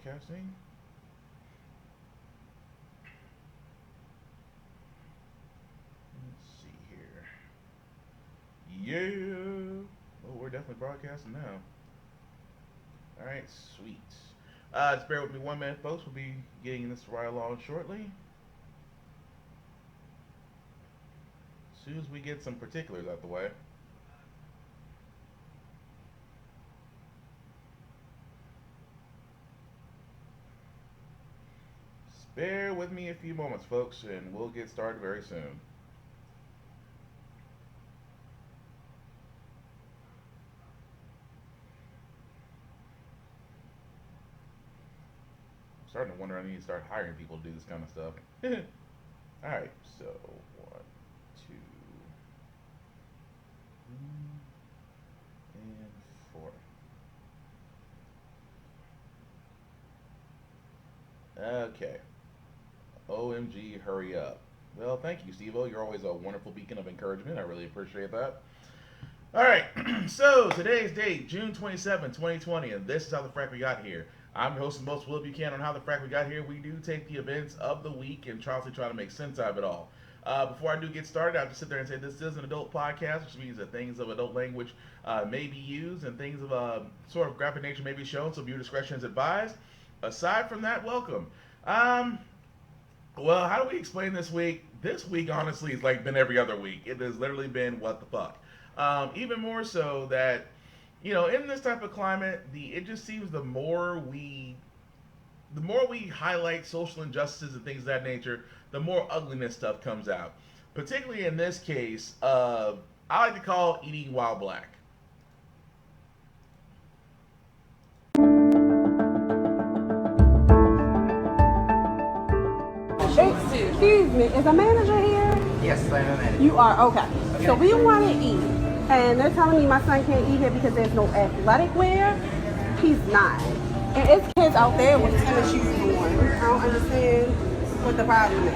broadcasting. Let's see here. Yeah. Oh, we're definitely broadcasting now. Alright, sweet. Just bear with me 1 minute, folks. We'll be getting this right along shortly. As soon as we get some particulars out the way. Bear with me a few moments, folks, and we'll get started very soon. I'm starting to wonder I need to start hiring people to do this kind of stuff. Alright, so 1, 2, and 4. Okay. OMG, hurry up. Well, thank you, Steve-O. You're always a wonderful beacon of encouragement. I really appreciate that. All right, so today's date, June 27, 2020, and this is How the Frack We Got Here. I'm your host and most Will Buchanan on How the Frack We Got Here. We do take the events of the week and try to make sense out of it all. Before I do get started, I'll just sit there and say this is an adult podcast, which means that things of adult language may be used and things of sort of graphic nature may be shown, so viewer discretion is advised. Aside from that, welcome. Well, how do we explain this week? This week, honestly, has like been every other week. It has literally been what the fuck. Even more so that, you know, in this type of climate, it just seems the more we highlight social injustices and things of that nature, the more ugliness stuff comes out. Particularly in this case, I like to call eating while black. Excuse me, is a manager here? Yes, I'm a manager. You are? Okay. So we want to eat. And they're telling me my son can't eat here because there's no athletic wear. He's 9. And it's kids out there with tennis shoes on. I don't understand what the problem is.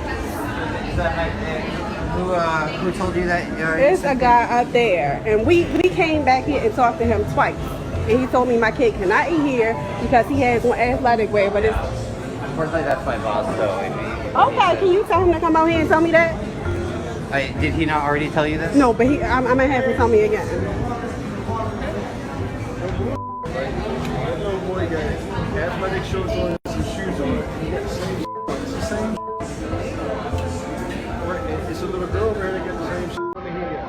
Who told you that? It's a guy out there. And we came back here and talked to him twice. And he told me my kid cannot eat here because he has no athletic wear. But it's... Unfortunately, that's my boss, so... Okay, can you tell him to come out here and tell me that? Did he not already tell you this? No, but I'm going to have him tell me again. Little boy got athletic shorts on and some shoes on. He got the same. It's the same. It's a little girl there that got the same on that he got.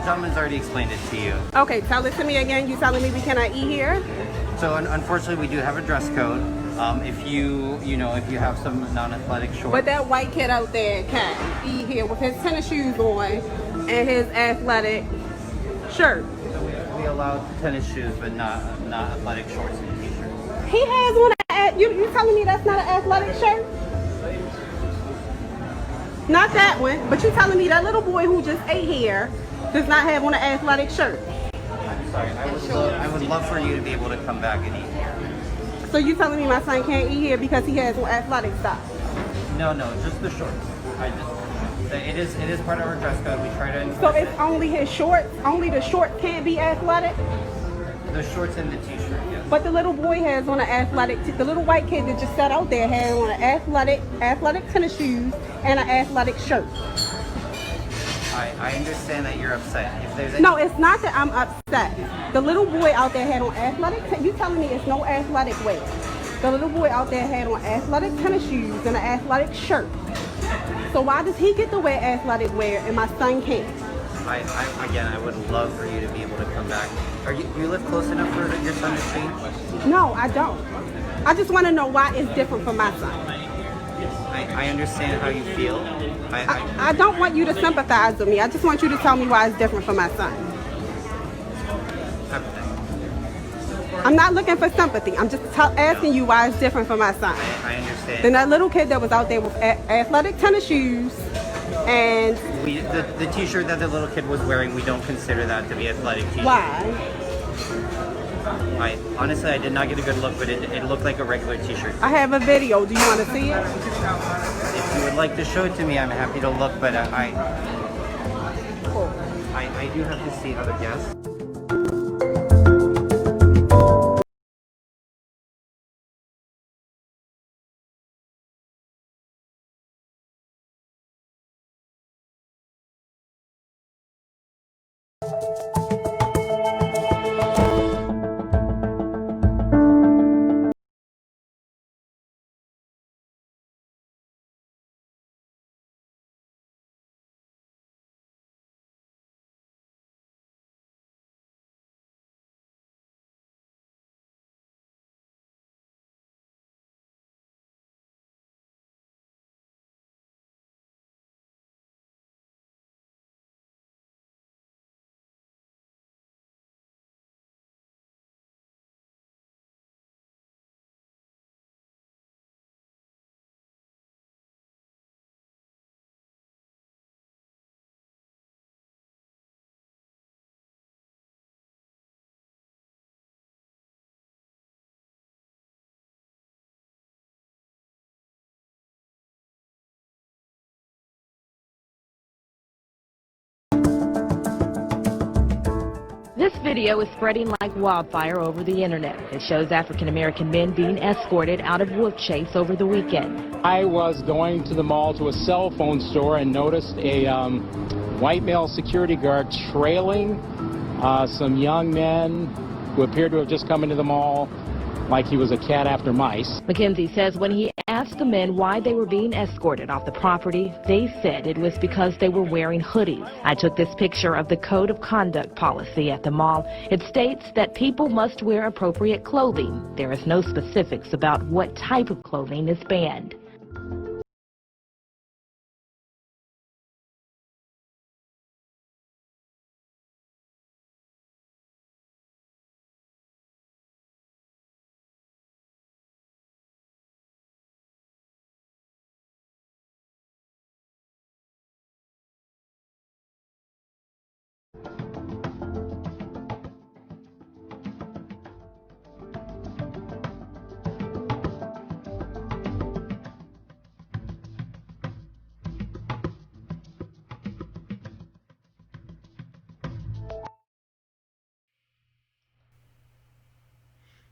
Gentleman's already explained it to you. Okay, tell it to me again. You telling me we cannot eat here? So unfortunately, we do have a dress code. If you have some non-athletic shorts. But that white kid out there can eat here with his tennis shoes on and his athletic shirt. We allow tennis shoes, but not athletic shorts and t-shirts. He has one. You telling me that's not an athletic shirt? Not that one. But you telling me that little boy who just ate here does not have on an athletic shirt? I'm sorry. I would love for you to be able to come back and eat here. So you telling me my son can't eat here because he has on athletic stuff? No, just the shorts. It is part of our dress code. We try to enforce So it's only his shorts? Only the shorts can't be athletic? the shorts and the t-shirt, yes. But the little boy has on an athletic, the little white kid that just sat out there had on an athletic tennis shoes and an athletic shirt. I understand that you're upset. If there's any... No, it's not that I'm upset. The little boy out there had on you telling me it's no athletic wear. The little boy out there had on athletic tennis shoes and an athletic shirt. So why does he get to wear athletic wear and my son can't? Again, I would love for you to be able to come back. You live close enough for your son to change? No, I don't. I just want to know why it's different for my son. I understand how you feel. I don't want you to sympathize with me. I just want you to tell me why it's different for my son. I'm not looking for sympathy. I'm just asking you why it's different for my son. I understand. Then that little kid that was out there with athletic tennis shoes And The t-shirt that the little kid was wearing, we don't consider that to be athletic t-shirt. why? Honestly, I did not get a good look, but it looked like a regular t-shirt. I have a video. Do you want to see it? If you would like to show it to me, I'm happy to look, but I do have to see other guests. This video is spreading like wildfire over the internet. It shows African-American men being escorted out of Wolfchase over the weekend. I was going to the mall to a cell phone store and noticed a white male security guard trailing some young men who appeared to have just come into the mall like he was a cat after mice. McKenzie says when he asked the men why they were being escorted off the property, they said it was because they were wearing hoodies. I took this picture of the Code of Conduct policy at the mall. It states that people must wear appropriate clothing. There is no specifics about what type of clothing is banned.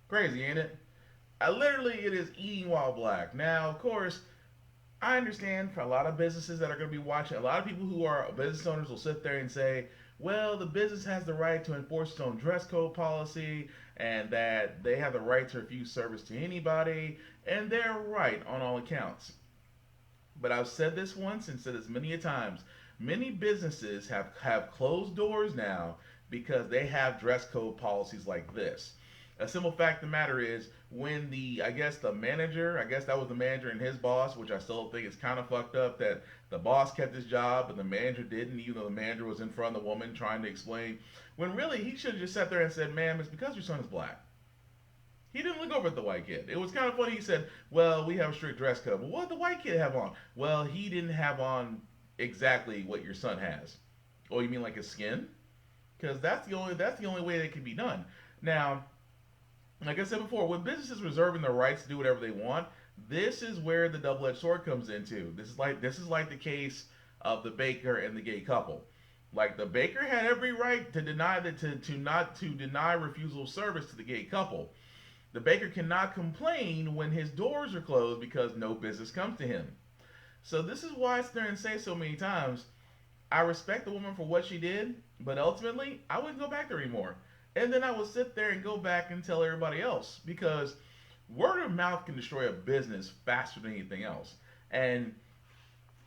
Crazy, ain't it? Literally, it is eating while black. Now, of course, I understand for a lot of businesses that are going to be watching, a lot of people who are business owners will sit there and say, well, the business has the right to enforce its own dress code policy and that they have the right to refuse service to anybody, and they're right on all accounts. But I've said this once and said this many a times. Many businesses have closed doors now because they have dress code policies like this. A simple fact of the matter is when I guess that was the manager and his boss, which I still think is kind of fucked up that the boss kept his job but the manager didn't, even though the manager was in front of the woman trying to explain, when really he should have just sat there and said, ma'am, it's because your son is black. He didn't look over at the white kid. It was kind of funny. He said, well, we have a strict dress code. Well, what did the white kid have on? Well, he didn't have on exactly what your son has. Oh, you mean like his skin? Because that's the only way that it can be done. Now, like I said before, when businesses reserving the rights to do whatever they want, this is where the double-edged sword comes into. This is like the case of the baker and the gay couple. Like the baker had every right to deny deny refusal of service to the gay couple. The baker cannot complain when his doors are closed because no business comes to him. So this is why I sit there and say so many times, I respect the woman for what she did, but ultimately, I wouldn't go back there anymore. And then I would sit there and go back and tell everybody else, because word of mouth can destroy a business faster than anything else. And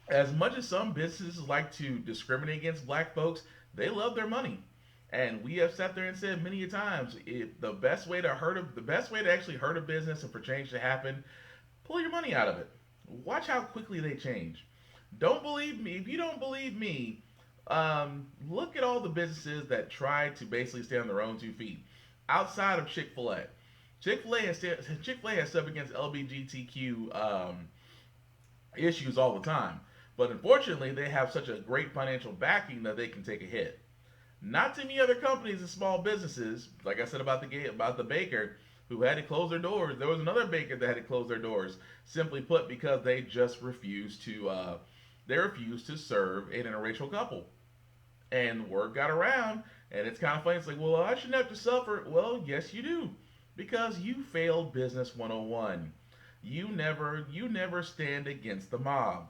as much as some businesses like to discriminate against black folks, they love their money. And we have sat there and said many a times, the best way to actually hurt a business and for change to happen, pull your money out of it. Watch how quickly they change. Don't believe me. If you don't believe me, look at all the businesses that try to basically stand on their own 2 feet. Outside of Chick-fil-A. Chick-fil-A has stuff against LGBTQ issues all the time. But unfortunately, they have such a great financial backing that they can take a hit. Not too many other companies and small businesses, like I said about the baker who had to close their doors. There was another baker that had to close their doors, simply put, because they just refused to serve an interracial couple. And word got around, and it's kind of funny. It's like, well, I shouldn't have to suffer. Well, yes, you do, because you failed business 101. You never stand against the mob.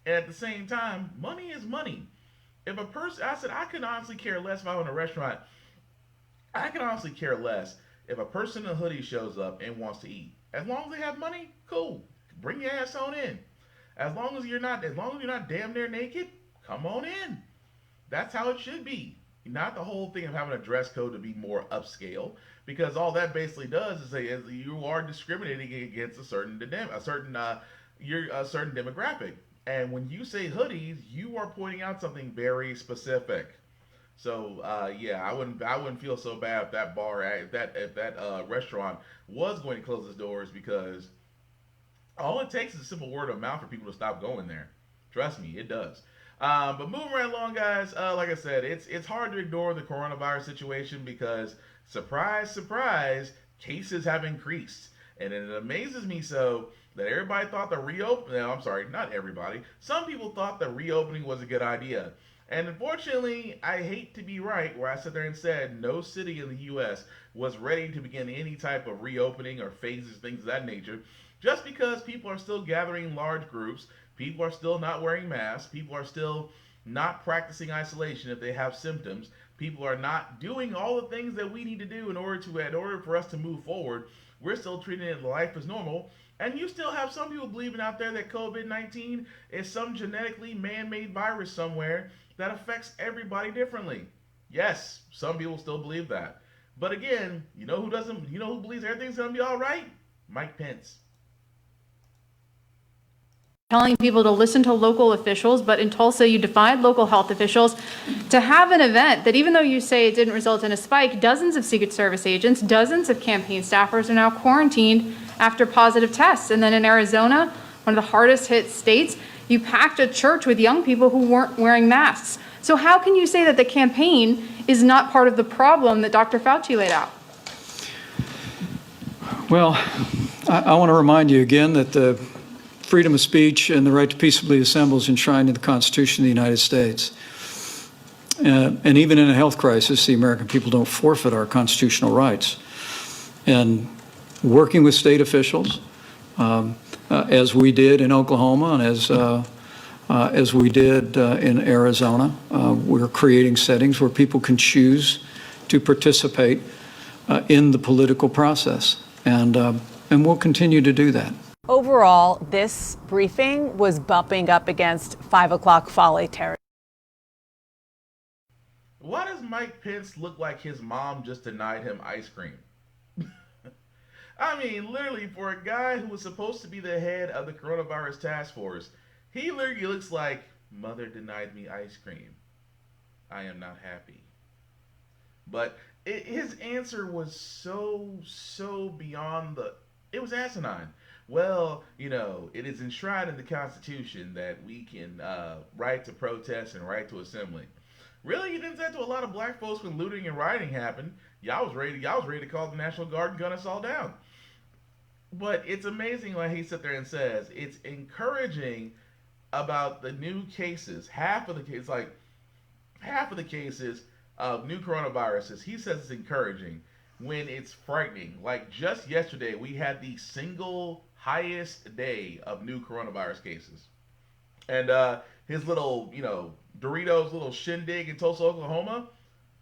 And at the same time, money is money. If a person, I said, I can honestly care less if I own a restaurant. I can honestly care less if a person in a hoodie shows up and wants to eat. As long as they have money, cool. Bring your ass on in. As long as you're not damn near naked, come on in. That's how it should be. Not the whole thing of having a dress code to be more upscale, because all that basically does is say you are discriminating against a certain demographic. And when you say hoodies, you are pointing out something very specific. So yeah, I wouldn't feel so bad if that restaurant was going to close its doors, because all it takes is a simple word of mouth for people to stop going there. Trust me, it does. But moving right along, guys. Like I said, it's hard to ignore the coronavirus situation because, surprise, surprise, cases have increased, and it amazes me so that everybody thought the reopening. No, I'm sorry, not everybody. Some people thought the reopening was a good idea. And unfortunately, I hate to be right, where I sat there and said no city in the U.S. was ready to begin any type of reopening or phases, things of that nature, just because people are still gathering in large groups, people are still not wearing masks, people are still not practicing isolation if they have symptoms, people are not doing all the things that we need to do in order for us to move forward. We're still treating it life as normal. And you still have some people believing out there that COVID-19 is some genetically man-made virus somewhere that affects everybody differently. Yes, some people still believe that. But again, you know who believes everything's going to be all right? Mike Pence. Telling people to listen to local officials, but in Tulsa you defied local health officials to have an event that, even though you say it didn't result in a spike, dozens of Secret Service agents, dozens of campaign staffers are now quarantined after positive tests. And then in Arizona, one of the hardest hit states, you packed a church with young people who weren't wearing masks. So how can you say that the campaign is not part of the problem that Dr. Fauci laid out? Well, I want to remind you again that the freedom of speech and the right to peaceably assemble is enshrined in the Constitution of the United States. And even in a health crisis, the American people don't forfeit our constitutional rights. And working with state officials, as we did in Oklahoma and as we did in Arizona, we're creating settings where people can choose to participate in the political process. And we'll continue to do that. Overall, this briefing was bumping up against 5 o'clock folly territory. Why does Mike Pence look like his mom just denied him ice cream? I mean, literally, for a guy who was supposed to be the head of the coronavirus task force, he literally looks like, mother denied me ice cream. I am not happy. But his answer was so beyond it was asinine. Well, it is enshrined in the Constitution that we can right to protest and right to assembly. Really, you didn't say that to a lot of black folks when looting and rioting happened. Y'all was ready to call the National Guard and gun us all down. But it's amazing when he sits there and says it's encouraging about the new cases. Half of the cases of new coronaviruses, he says it's encouraging when it's frightening. Like just yesterday, we had the single highest day of new coronavirus cases. And his little, Doritos little shindig in Tulsa, Oklahoma,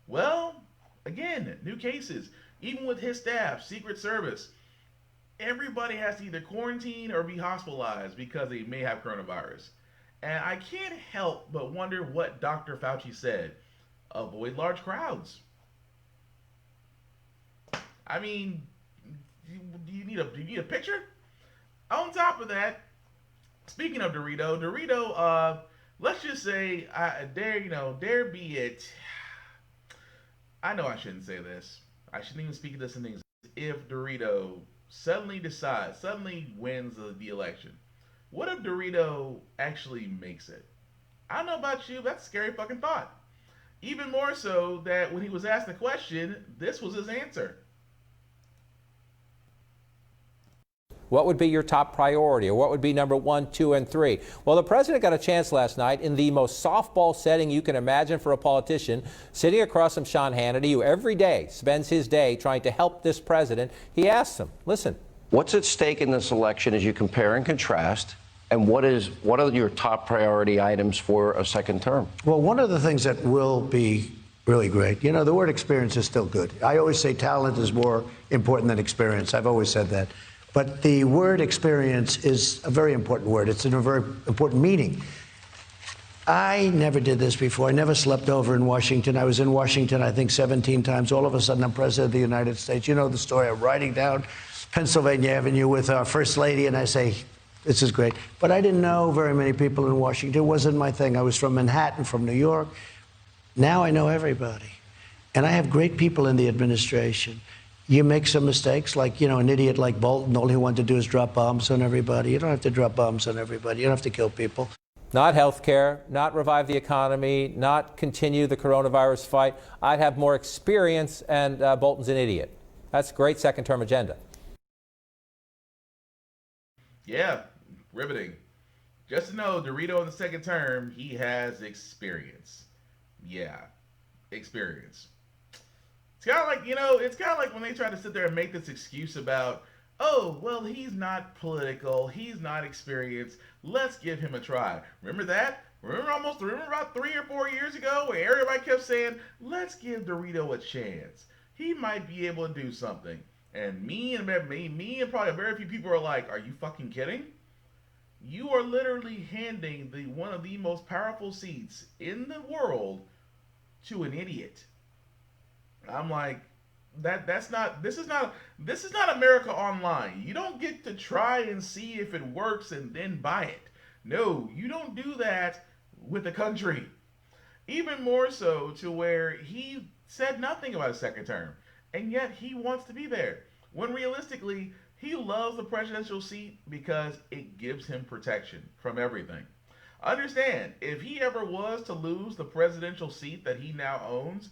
well, again, new cases. Even with his staff, Secret Service, everybody has to either quarantine or be hospitalized because they may have coronavirus. And I can't help but wonder what Dr. Fauci said. Avoid large crowds. I mean, do you need a picture? On top of that, speaking of Dorito, let's just say, dare be it. I know I shouldn't say this. I shouldn't even speak of this in things. If Dorito suddenly wins the election, What if Dorito actually makes it? I don't know about you, that's a scary fucking thought. Even more so that when he was asked the question, this was his answer. What would be your top priority, or what would be number 1, 2, and 3? Well, the president got a chance last night in the most softball setting you can imagine for a politician, sitting across from Sean Hannity, who every day spends his day trying to help this president. He asked him, listen. What's at stake in this election as you compare and contrast? And what are your top priority items for a second term? Well, one of the things that will be really great, you know, the word experience is still good. I always say talent is more important than experience. I've always said that. But the word experience is a very important word. It's in a very important meaning. I never did this before. I never slept over in Washington. I was in Washington, I think, 17 times. All of a sudden, I'm president of the United States. You know the story. I'm riding down Pennsylvania Avenue with our First Lady, and I say, this is great. But I didn't know very many people in Washington. It wasn't my thing. I was from Manhattan, from New York. Now I know everybody. And I have great people in the administration. You make some mistakes, like, you know, an idiot like Bolton, all he wanted to do is drop bombs on everybody. You don't have to drop bombs on everybody. You don't have to kill people. Not health care, not revive the economy, not continue the coronavirus fight. I'd have more experience, and Bolton's an idiot. That's a great second-term agenda. Yeah, riveting. Just to know, Dorito in the second term, he has experience. Yeah, experience. It's kind of like, you know, it's kind of like when they try to sit there and make this excuse about, oh, well, he's not political, he's not experienced, let's give him a try. Remember that? Remember about 3 or 4 years ago where everybody kept saying, let's give Dorito a chance. He might be able to do something. And me and probably very few people are like, are you fucking kidding? You are literally handing one of the most powerful seats in the world to an idiot. I'm like, this is not America Online. You don't get to try and see if it works and then buy it. No, you don't do that with the country. Even more so to where he said nothing about a second term, and yet he wants to be there. When realistically, he loves the presidential seat because it gives him protection from everything. Understand, if he ever was to lose the presidential seat that he now owns,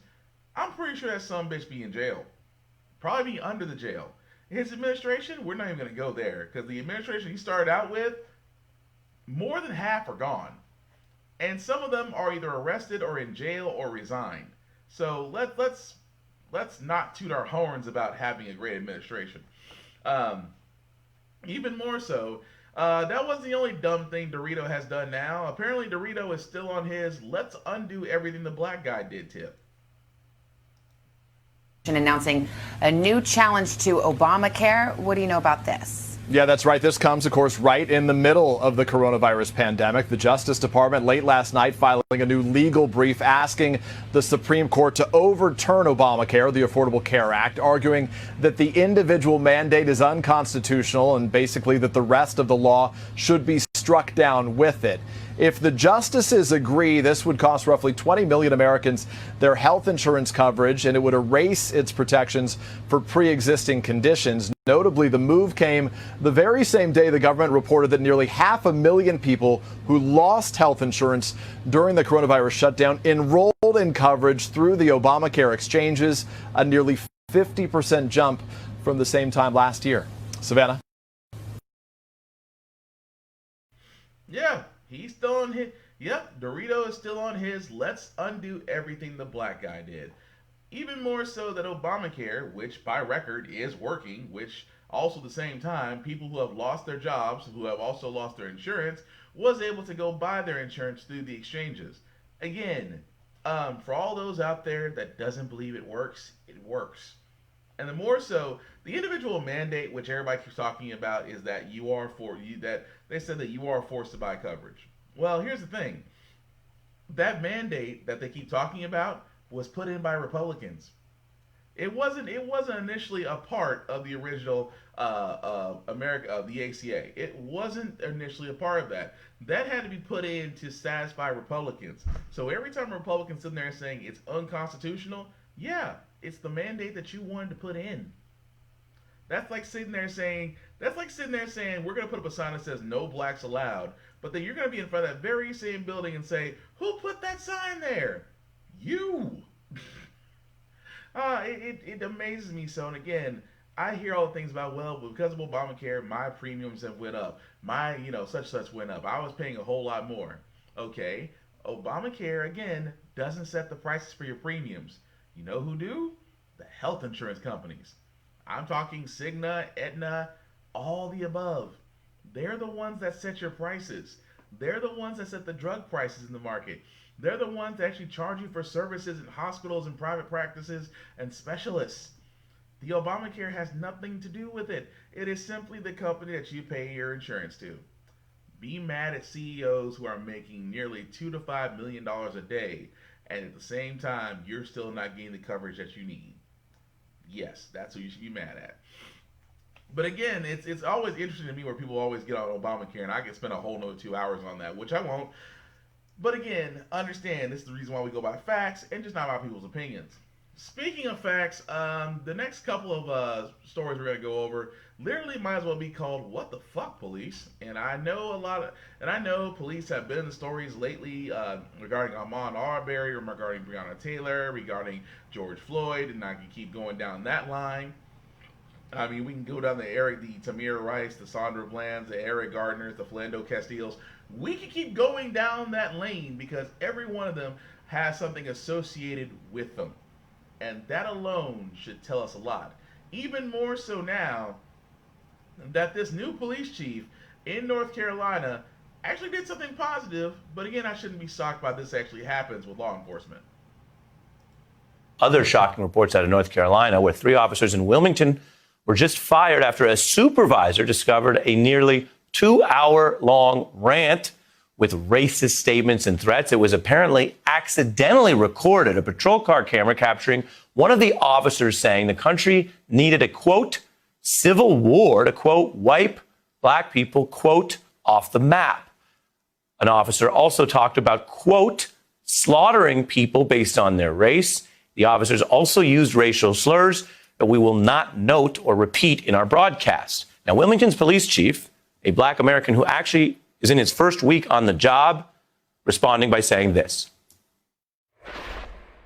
I'm pretty sure that some bitch be in jail. Probably be under the jail. His administration, we're not even going to go there, because the administration he started out with, more than half are gone. And some of them are either arrested or in jail or resigned. So let's not toot our horns about having a great administration. Even more so, that wasn't the only dumb thing Dorito has done now. Apparently Dorito is still on his let's undo everything the black guy did tip. Announcing a new challenge to Obamacare. What do you know about this? Yeah, that's right. This comes, of course, right in the middle of the coronavirus pandemic. The Justice Department late last night filing a new legal brief asking the Supreme Court to overturn Obamacare, the Affordable Care Act, arguing that the individual mandate is unconstitutional and basically that the rest of the law should be struck down with it. If the justices agree, this would cost roughly 20 million Americans their health insurance coverage, and it would erase its protections for pre-existing conditions. Notably, the move came the very same day the government reported that nearly 500,000 people who lost health insurance during the coronavirus shutdown enrolled in coverage through the Obamacare exchanges, a nearly 50% jump from the same time last year. Savannah? Yeah. He's still on his, yep, Dorito is still on his let's undo everything the black guy did. Even more so that Obamacare, which by record is working, which also at the same time, people who have lost their jobs, who have also lost their insurance, was able to go buy their insurance through the exchanges. Again, for all those out there that doesn't believe it works, it works. And the more so, the individual mandate, which everybody keeps talking about, is that that they said that you are forced to buy coverage. Well, here's the thing. That mandate that they keep talking about was put in by Republicans. It wasn't initially a part of the original the ACA. It wasn't initially a part of that. That had to be put in to satisfy Republicans. So every time a Republican's sitting there saying it's unconstitutional, yeah, it's the mandate that you wanted to put in. That's like sitting there saying we're gonna put up a sign that says no blacks allowed, but then you're gonna be in front of that very same building and say, who put that sign there? You. It amazes me so. And again, I hear all the things about, well, because of Obamacare, my premiums have went up. My, such went up. I was paying a whole lot more. Okay, Obamacare, again, doesn't set the prices for your premiums. You know who do? The health insurance companies. I'm talking Cigna, Aetna, all the above. They're the ones that set your prices. They're the ones that set the drug prices in the market. They're the ones that actually charge you for services in hospitals and private practices and specialists. The Obamacare has nothing to do with it. It is simply the company that you pay your insurance to. Be mad at CEOs who are making nearly $2 to $5 million a day, and at the same time, you're still not getting the coverage that you need. Yes, that's what you should be mad at. But again, it's always interesting to me where people always get on Obamacare, and I could spend a whole nother 2 hours on that, which I won't. But again, understand this is the reason why we go by facts and just not by people's opinions. Speaking of facts, the next couple of stories we're going to go over literally might as well be called "What the Fuck, Police?" And I know police have been in the stories lately regarding Ahmaud Arbery, regarding Breonna Taylor, regarding George Floyd, and I can keep going down that line. I mean, we can go down the Tamir Rice, the Sandra Blands, the Eric Gardners, the Philando Castillos. We can keep going down that lane because every one of them has something associated with them. And that alone should tell us a lot. Even more so now that this new police chief in North Carolina actually did something positive. But again, I shouldn't be shocked by this actually happens with law enforcement. Other shocking reports out of North Carolina, where 3 officers in Wilmington were just fired after a supervisor discovered a nearly 2-hour-long rant with racist statements and threats. It was apparently accidentally recorded, a patrol car camera capturing one of the officers saying the country needed a, quote, civil war to, quote, wipe black people, quote, off the map. An officer also talked about, quote, slaughtering people based on their race. The officers also used racial slurs that we will not note or repeat in our broadcast. Now, Wilmington's police chief, a black American who actually is in his first week on the job, responding by saying this.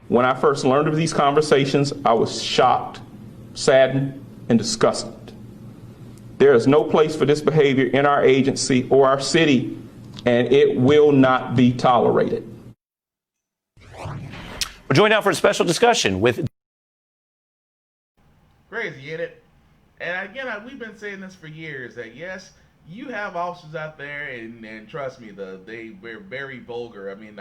When I first learned of these conversations, I was shocked, saddened, and disgusted. There is no place for this behavior in our agency or our city, and it will not be tolerated. We're joined now for a special discussion with... Crazy, ain't it? And again, we've been saying this for years, that yes, you have officers out there, and trust me, they're very vulgar. I mean,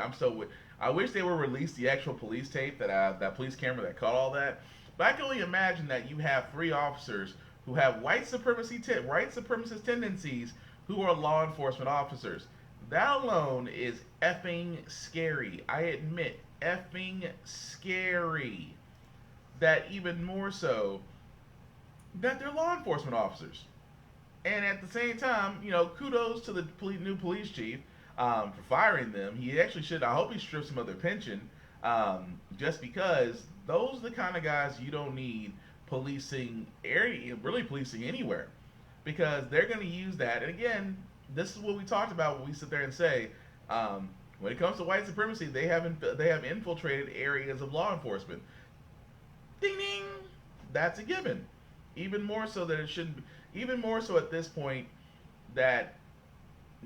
I wish they would release the actual police tape, that police camera that caught all that. But I can only imagine that you have 3 officers who have white supremacist tendencies who are law enforcement officers. That alone is effing scary. I admit, effing scary. That even more so, that they're law enforcement officers. And at the same time, kudos to the new police chief for firing them. He actually should. I hope he strips them of their pension, just because those are the kind of guys you don't need policing anywhere, because they're going to use that. And again, this is what we talked about when we sit there and say, when it comes to white supremacy, they have infiltrated areas of law enforcement. Ding ding, that's a given. Even more so that it shouldn't be. Even more so at this point, that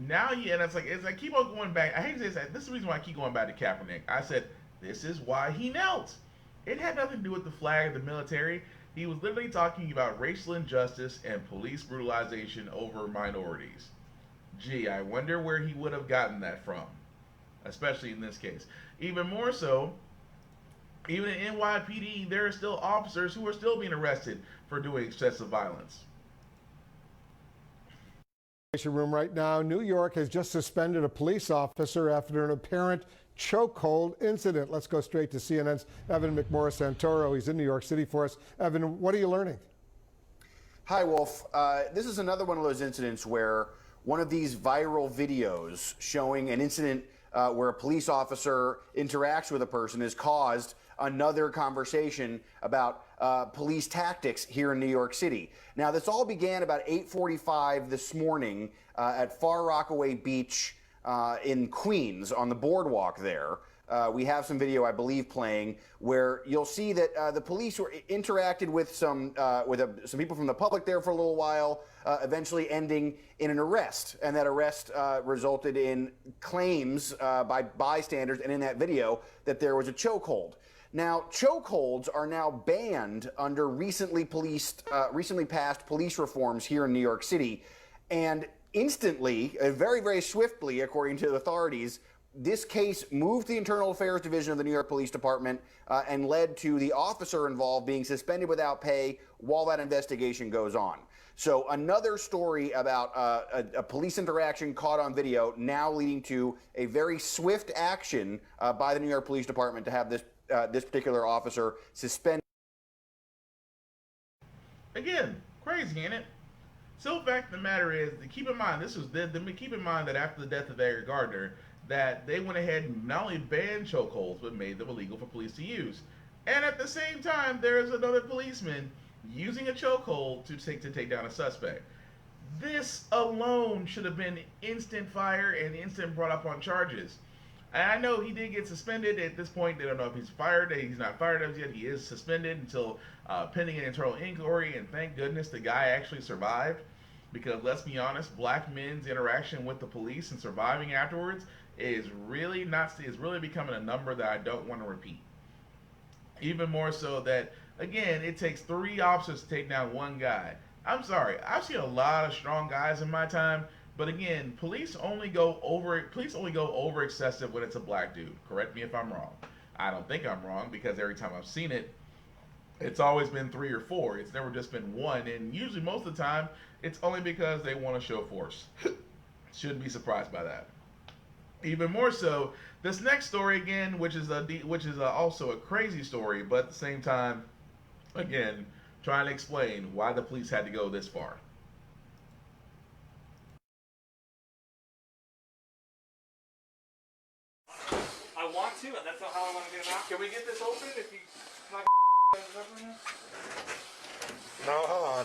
now and it's like I keep on going back. I hate to say this. This is the reason why I keep going back to Kaepernick. I said this is why he knelt. It had nothing to do with the flag or the military. He was literally talking about racial injustice and police brutalization over minorities. Gee, I wonder where he would have gotten that from, especially in this case. Even more so, even in NYPD, there are still officers who are still being arrested for doing excessive violence. Room right now. New York has just suspended a police officer after an apparent chokehold incident. Let's go straight to CNN's Evan McMorris-Santoro. He's in New York City for us. Evan, what are you learning? Hi, Wolf. This is another one of those incidents where one of these viral videos showing an incident where a police officer interacts with a person has caused another conversation about police tactics here in New York City. Now, this all began about 8:45 this morning at Far Rockaway Beach in Queens on the boardwalk there. We have some video, I believe, playing where you'll see that the police were interacted with some people from the public there for a little while, eventually ending in an arrest. And that arrest resulted in claims by bystanders and in that video that there was a chokehold. Now, chokeholds are now banned under recently passed police reforms here in New York City. And instantly, very, very swiftly, according to the authorities, this case moved the Internal Affairs Division of the New York Police Department and led to the officer involved being suspended without pay while that investigation goes on. So another story about a police interaction caught on video now leading to a very swift action by the New York Police Department to have this particular officer suspended. Again, crazy, ain't it? So the fact of the matter is, keep in mind, keep in mind that after the death of Eric Gardner, that they went ahead and not only banned chokeholds, but made them illegal for police to use. And at the same time, there's another policeman using a chokehold to take down a suspect. This alone should have been instant fire and instant brought up on charges. And I know he did get suspended at this point. They don't know if he's fired. He's not fired as yet. He is suspended until pending an internal inquiry. And thank goodness the guy actually survived. Because let's be honest, black men's interaction with the police and surviving afterwards is really becoming a number that I don't want to repeat. Even more so that, again, it takes 3 officers to take down 1 guy. I'm sorry, I've seen a lot of strong guys in my time, but again, police only go over excessive when it's a black dude. Correct me if I'm wrong. I don't think I'm wrong, because every time I've seen it, it's always been 3 or 4. It's never just been 1, and usually most of the time, it's only because they want to show force. Shouldn't be surprised by that. Even more so, this next story again, which is also a crazy story, but at the same time, again, trying to explain why the police had to go this far. I want to, and that's not how I want to get it out. Can we get this open if you knock open here? No, hold on.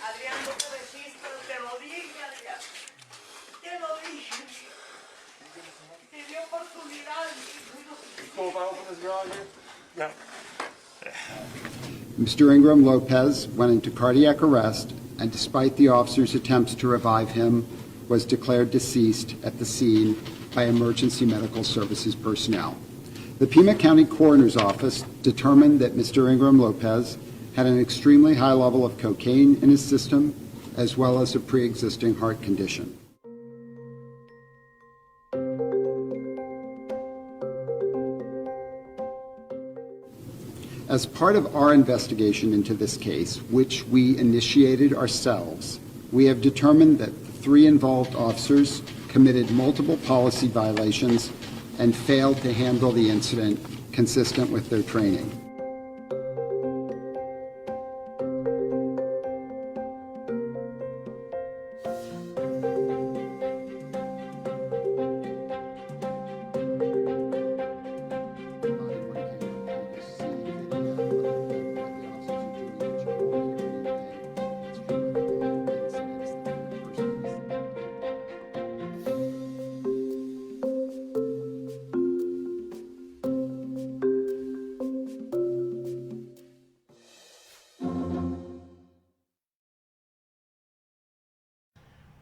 Adrián, no te registro, te lo dije, Adrián. Te lo dije. Te dio oportunidad. Cool if I open this garage here? Yeah. Mr. Ingram Lopez went into cardiac arrest, and despite the officer's attempts to revive him, was declared deceased at the scene by emergency medical services personnel. The Pima County Coroner's Office determined that Mr. Ingram Lopez had an extremely high level of cocaine in his system, as well as a pre-existing heart condition. As part of our investigation into this case, which we initiated ourselves, we have determined that the 3 involved officers committed multiple policy violations and failed to handle the incident consistent with their training.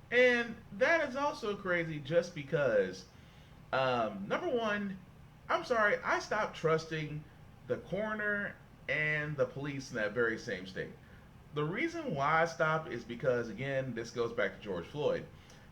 And that is also crazy just because, number one, I'm sorry, I stopped trusting the coroner and the police in that very same state. The reason why I stopped is because, again, this goes back to George Floyd.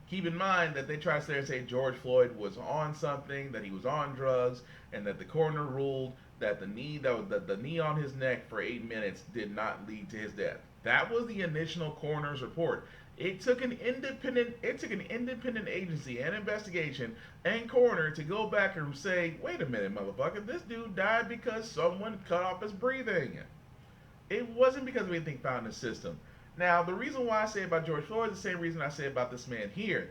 Keep in mind that they try to say George Floyd was on something, that he was on drugs, and that the coroner ruled that the knee on his neck for 8 minutes did not lead to his death. That was the initial coroner's report. It took an independent agency and investigation and coroner to go back and say, wait a minute, motherfucker, this dude died because someone cut off his breathing. It wasn't because of anything found in the system. Now, the reason why I say about George Floyd is the same reason I say about this man here.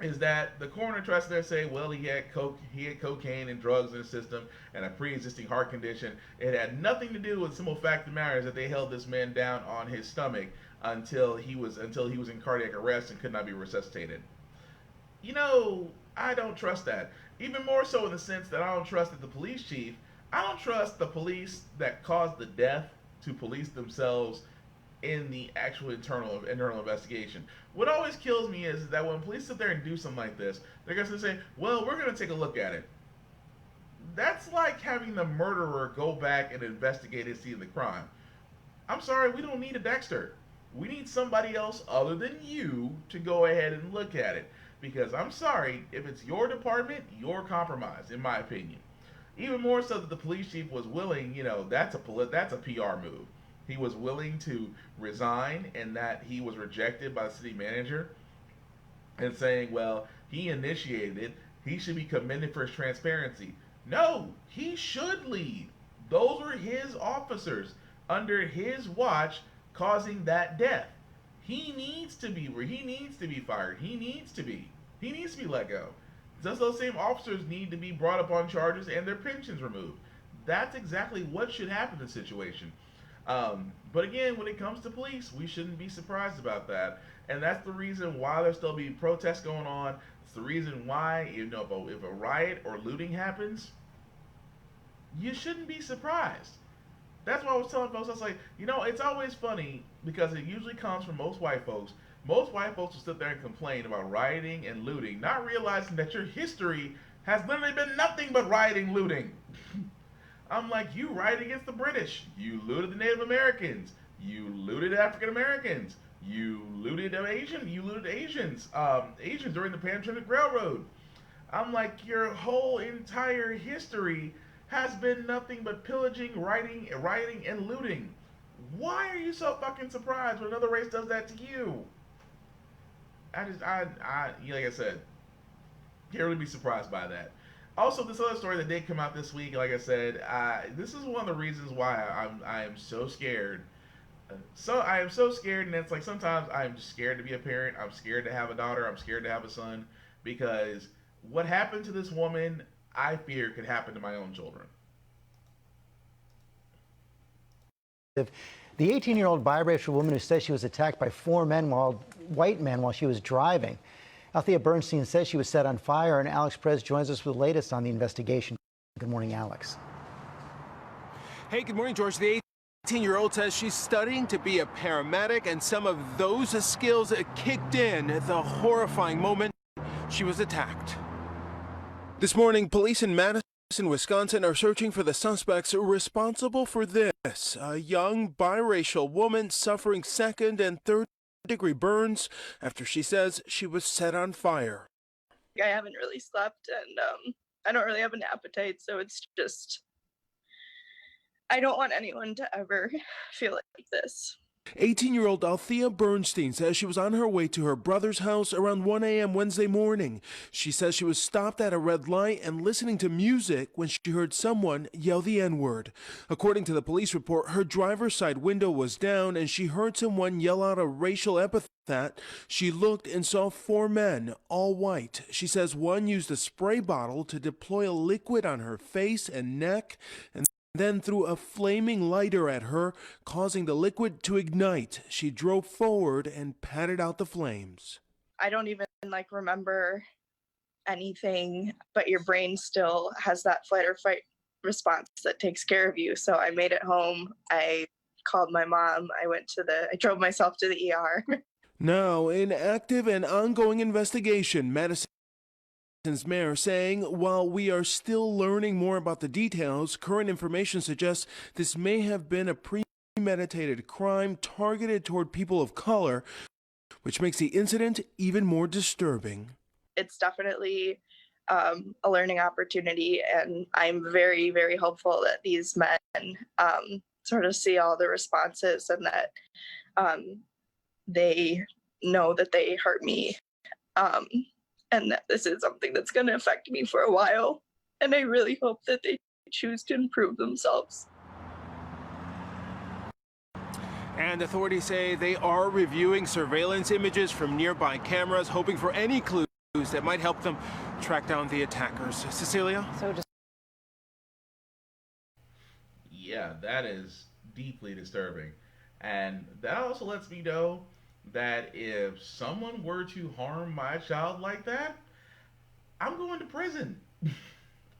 is that the coroner tries to say, well, he had cocaine and drugs in his system and a pre-existing heart condition. It had nothing to do with the simple fact of the matter is that they held this man down on his stomach until he was in cardiac arrest and could not be resuscitated. You know, I don't trust that. Even more so in the sense that I don't trust that the police chief, I don't trust the police that caused the death to police themselves in the actual internal investigation. What always kills me is that when police sit there and do something like this, they're going to say, well, we're going to take a look at it. That's like having the murderer go back and investigate and see the crime. I'm sorry, we don't need a Dexter. We need somebody else other than you to go ahead and look at it. Because I'm sorry, if it's your department, you're compromised, in my opinion. Even more so that the police chief was willing, you know, that's a PR move. He was willing to resign, and that he was rejected by the city manager, and saying, well, he initiated it, he should be commended for his transparency. No, he should leave. Those were his officers under his watch causing that death. He needs to be fired. He needs to be let go. Just those same officers need to be brought up on charges and their pensions removed. That's exactly what should happen in the situation. But again, when it comes to police, we shouldn't be surprised about that. And that's the reason why there's still be protests going on. It's the reason why, you know, if a riot or looting happens, you shouldn't be surprised. That's why I was telling folks, I was like, you know, it's always funny because it usually comes from most white folks. Most white folks will sit there and complain about rioting and looting, not realizing that your history has literally been nothing but rioting, looting. I'm like, you rioted against the British. You looted the Native Americans. You looted African Americans. You looted Asians. Asians during the Pacific Railroad. I'm like, your whole entire history has been nothing but pillaging, rioting, and looting. Why are you so fucking surprised when another race does that to you? Like I said, can't really be surprised by that. Also, this other story that did come out this week, like I said, this is one of the reasons why I am so scared. So I am so scared, and it's like sometimes I'm just scared to be a parent. I'm scared to have a daughter. I'm scared to have a son, because what happened to this woman, I fear could happen to my own children. The 18-year-old biracial woman who says she was attacked by four white men while she was driving. Althea Bernstein says she was set on fire, and Alex Perez joins us with the latest on the investigation. Good morning, Alex. Hey, good morning, George. The 18-year-old says she's studying to be a paramedic, and some of those skills kicked in at the horrifying moment she was attacked. This morning, police in Madison, Wisconsin are searching for the suspects responsible for this. A young biracial woman suffering second and third-degree burns after she says she was set on fire. I haven't really slept, and I don't really have an appetite, so it's just, I don't want anyone to ever feel like this. 18-year-old Althea Bernstein says she was on her way to her brother's house around 1 a.m. Wednesday morning. She says she was stopped at a red light and listening to music when she heard someone yell the N-word. According to the police report, her driver's side window was down and she heard someone yell out a racial epithet. She looked and saw four men, all white. She says one used a spray bottle to deploy a liquid on her face and neck, and then threw a flaming lighter at her, causing the liquid to ignite. She drove forward and patted out the flames. I don't even remember anything, but your brain still has that flight or fight response that takes care of you. So I made it home. I called my mom. I drove myself to the ER. Now, an active and ongoing investigation, Madison's mayor saying, while we are still learning more about the details, current information suggests this may have been a premeditated crime targeted toward people of color, which makes the incident even more disturbing. It's definitely a learning opportunity, and I'm very, very hopeful that these men sort of see all the responses and that they know that they hurt me. And that this is something that's going to affect me for a while. And I really hope that they choose to improve themselves. And authorities say they are reviewing surveillance images from nearby cameras, hoping for any clues clues that might help them track down the attackers. Cecilia? Yeah, that is deeply disturbing. And that also lets me know that if someone were to harm my child like that, I'm going to prison.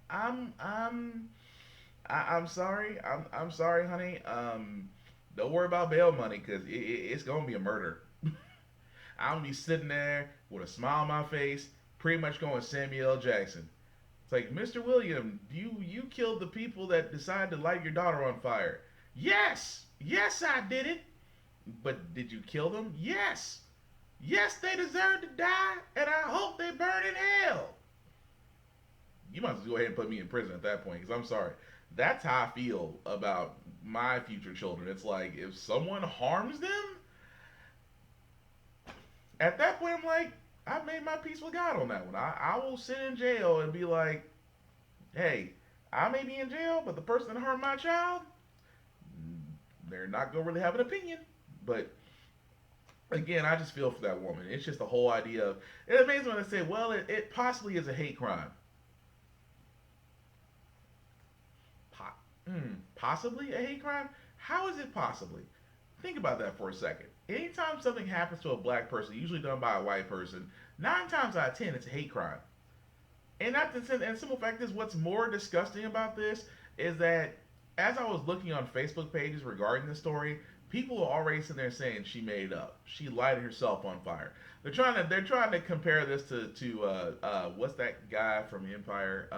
I'm sorry. I'm sorry, honey. Don't worry about bail money because it's gonna be a murder. I'm gonna be sitting there with a smile on my face, pretty much going Samuel L. Jackson. It's like, Mr. William, you killed the people that decided to light your daughter on fire. Yes, I did it. But did you kill them? Yes. Yes, they deserve to die, and I hope they burn in hell. You might as well go ahead and put me in prison at that point, because I'm sorry. That's how I feel about my future children. It's like, if someone harms them, at that point, I'm like, I've made my peace with God on that one. I will sit in jail and be like, hey, I may be in jail, but the person that harmed my child, they're not going to really have an opinion. But again, I just feel for that woman. It's just the whole idea of, it's amazing when they say, well, it possibly is a hate crime. Possibly a hate crime? How is it possibly? Think about that for a second. Anytime something happens to a black person, usually done by a white person, 9 times out of 10, it's a hate crime. And the simple fact is, what's more disgusting about this is that as I was looking on Facebook pages regarding this story, people are already sitting there saying she made it up. She lighted herself on fire. They're trying to compare this to what's that guy from Empire?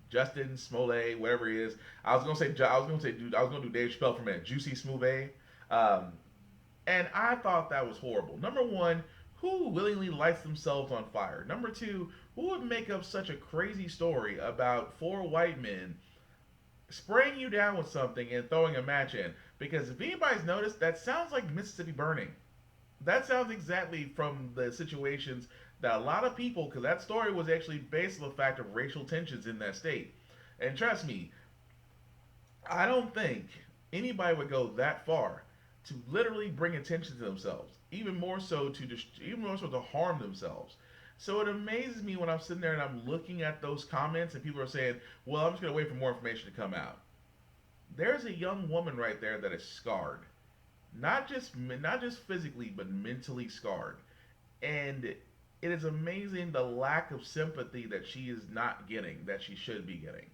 Justin Smollett, whatever he is. I was gonna do Dave Chappelle for a minute. Juicy Smollett. And I thought that was horrible. Number one, who willingly lights themselves on fire? Number two, who would make up such a crazy story about 4 white men spraying you down with something and throwing a match in? Because if anybody's noticed, that sounds like Mississippi burning. That sounds exactly from the situations that a lot of people, because that story was actually based on the fact of racial tensions in that state. And trust me, I don't think anybody would go that far to literally bring attention to themselves, even more so to harm themselves. So it amazes me when I'm sitting there and I'm looking at those comments and people are saying, well, I'm just going to wait for more information to come out. There's a young woman right there that is scarred. Not just physically, but mentally scarred. And it is amazing the lack of sympathy that she is not getting, that she should be getting.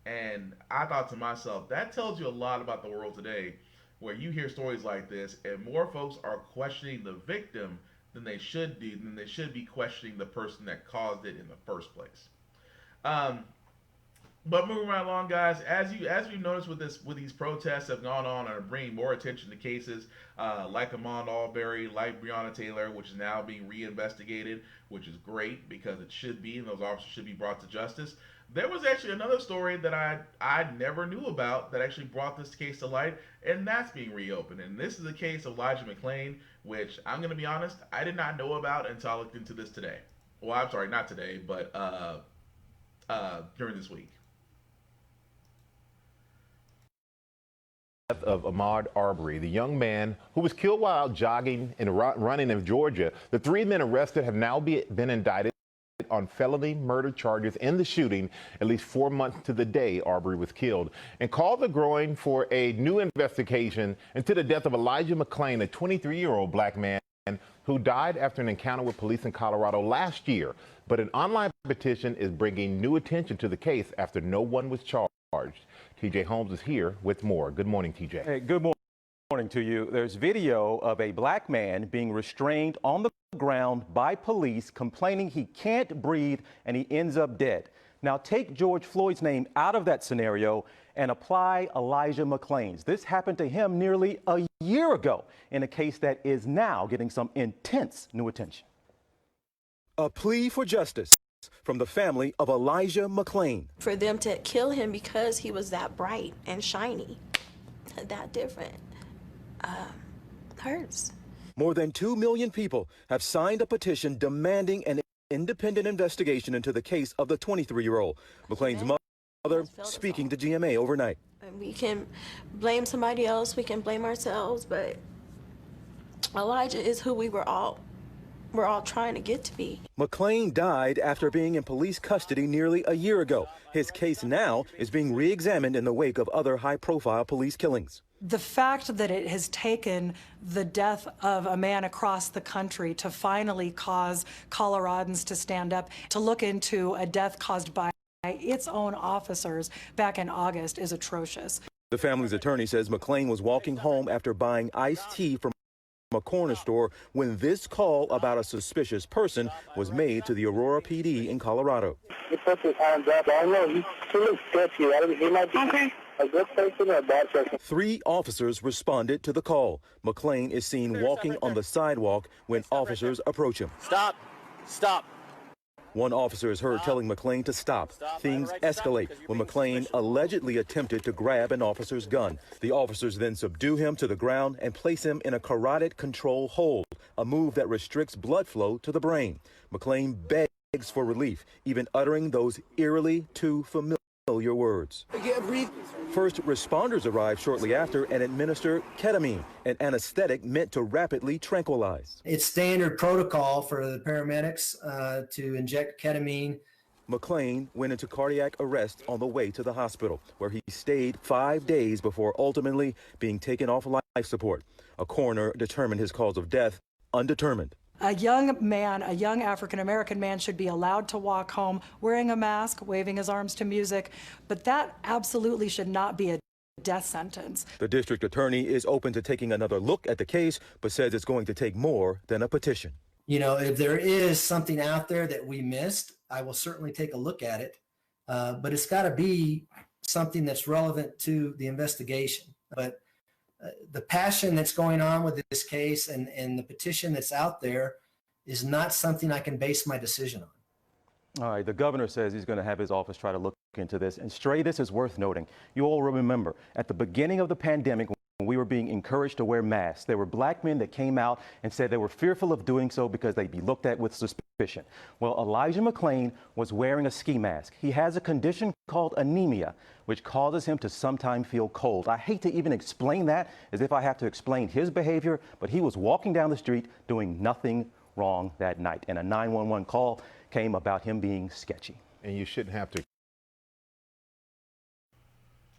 And I thought to myself, that tells you a lot about the world today, where you hear stories like this and more folks are questioning the victim than they should be questioning the person that caused it in the first place. But moving right along, guys, as we've noticed with these protests have gone on and are bringing more attention to cases like Ahmaud Arbery, like Breonna Taylor, which is now being reinvestigated, which is great because it should be, and those officers should be brought to justice. There was actually another story that I never knew about that actually brought this case to light, and that's being reopened. And this is the case of Elijah McClain, which I'm going to be honest, I did not know about until I looked into this today. Well, I'm sorry, not today, but during this week. Of Ahmaud Arbery, the young man who was killed while out jogging and running in Georgia. The 3 men arrested have now been indicted on felony murder charges in the shooting at least 4 months to the day Arbery was killed, and called the growing for a new investigation into the death of Elijah McClain, a 23-year-old black man who died after an encounter with police in Colorado last year. But an online petition is bringing new attention to the case after no one was charged. TJ Holmes is here with more. Good morning, TJ. Hey, good morning to you. There's video of a black man being restrained on the ground by police, complaining he can't breathe and he ends up dead. Now take George Floyd's name out of that scenario and apply Elijah McClain's. This happened to him nearly a year ago in a case that is now getting some intense new attention. A plea for justice from the family of Elijah McClain. For them to kill him because he was that bright and shiny, that different, hurts. More than 2 million people have signed a petition demanding an independent investigation into the case of the 23-year-old. McClain's mother speaking to GMA overnight. We can blame somebody else, we can blame ourselves, but Elijah is who we were all we're all trying to get to be. McClain died after being in police custody nearly a year ago. His case now is being re-examined in the wake of other high-profile police killings. The fact that it has taken the death of a man across the country to finally cause Coloradans to stand up, to look into a death caused by its own officers back in August is atrocious. The family's attorney says McClain was walking home after buying iced tea from a corner store when this call about a suspicious person was made to the Aurora PD in Colorado. He puts his hands up. I know he looks sketchy. He might be a good person or a bad person. 3 officers responded to the call. McClain is seen walking on the sidewalk when officers approach him. Stop. Stop. One officer is heard telling McClain to stop. Things escalate when McClain allegedly attempted to grab an officer's gun. The officers then subdue him to the ground and place him in a carotid control hold, a move that restricts blood flow to the brain. McClain begs for relief, even uttering those eerily too familiar words. I can't breathe. First responders arrive shortly after and administer ketamine, an anesthetic meant to rapidly tranquilize. It's standard protocol for the paramedics to inject ketamine. McClain went into cardiac arrest on the way to the hospital, where he stayed 5 days before ultimately being taken off life support. A coroner determined his cause of death undetermined. A young man, a young African-American man, should be allowed to walk home wearing a mask, waving his arms to music, but that absolutely should not be a death sentence. The district attorney is open to taking another look at the case, but says it's going to take more than a petition. You know, if there is something out there that we missed, I will certainly take a look at it, but it's got to be something that's relevant to the investigation. But the passion that's going on with this case and the petition that's out there is not something I can base my decision on. All right, the governor says he's going to have his office try to look into this. And Stray, this is worth noting. You all remember at the beginning of the pandemic, when we were being encouraged to wear masks, there were black men that came out and said they were fearful of doing so because they'd be looked at with suspicion. Well, Elijah McClain was wearing a ski mask. He has a condition called anemia, which causes him to sometimes feel cold. I hate to even explain that as if I have to explain his behavior, but he was walking down the street doing nothing wrong that night. And a 911 call came about him being sketchy. And you shouldn't have to.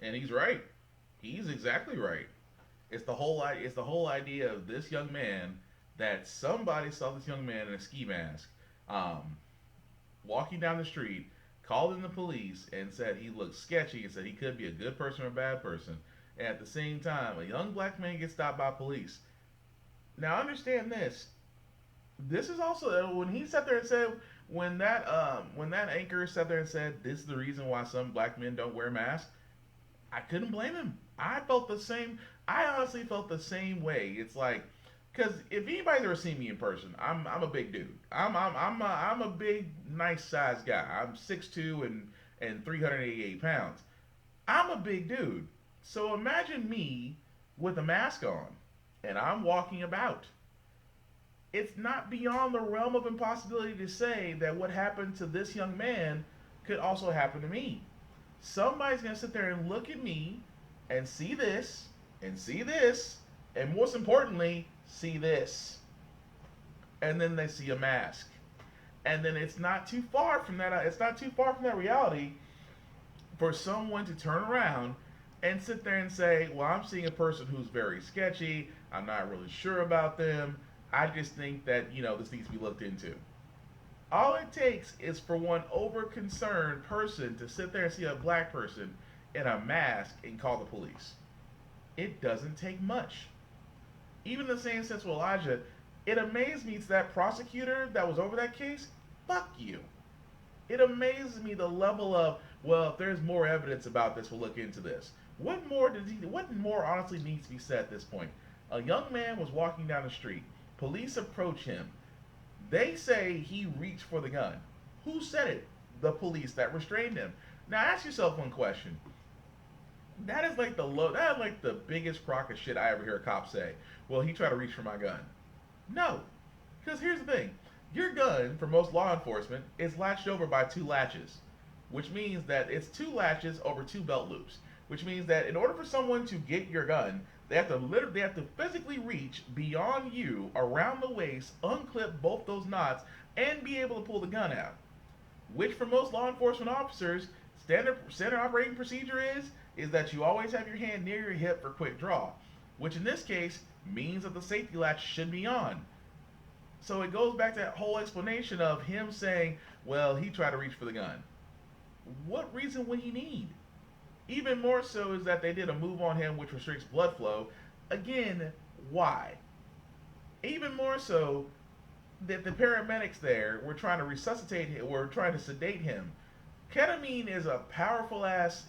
And he's right. He's exactly right. It's the whole idea of this young man, that somebody saw this young man in a ski mask walking down the street, called in the police and said he looked sketchy and said he could be a good person or a bad person. And at the same time, a young black man gets stopped by police. Now understand this. This is also when he sat there and said, when that anchor sat there and said this is the reason why some black men don't wear masks, I couldn't blame him. I felt the same. I honestly felt the same way. It's like, because if anybody's ever seen me in person, I'm a big dude. I'm a big, nice sized guy. I'm 6'2" and 388 pounds. I'm a big dude. So imagine me with a mask on, and I'm walking about. It's not beyond the realm of impossibility to say that what happened to this young man could also happen to me. Somebody's gonna sit there and look at me and see this, and most importantly, see this. And then they see a mask. And then it's not too far from that reality for someone to turn around and sit there and say, well, I'm seeing a person who's very sketchy. I'm not really sure about them. I just think that, this needs to be looked into. All it takes is for one over-concerned person to sit there and see a black person in a mask and call the police. It doesn't take much. Even in the same sense with Elijah, it amazed me to that prosecutor that was over that case, fuck you. It amazes me the level of, well, if there's more evidence about this, we'll look into this. What more honestly needs to be said at this point? A young man was walking down the street. Police approach him. They say he reached for the gun. Who said it? The police that restrained him. Now ask yourself one question. That is like the biggest crock of shit I ever hear a cop say. Well, he tried to reach for my gun. No. Because here's the thing. Your gun, for most law enforcement, is latched over by 2 latches. Which means that it's 2 latches over 2 belt loops. which means that in order for someone to get your gun, they have to physically reach beyond you, around the waist, unclip both those knots, and be able to pull the gun out. Which for most law enforcement officers, standard operating procedure is that you always have your hand near your hip for quick draw, which in this case means that the safety latch should be on. So it goes back to that whole explanation of him saying, well, he tried to reach for the gun. What reason would he need? Even more so is that they did a move on him which restricts blood flow. Again, why? Even more so that the paramedics there were trying to resuscitate him, were trying to sedate him. Ketamine is a powerful ass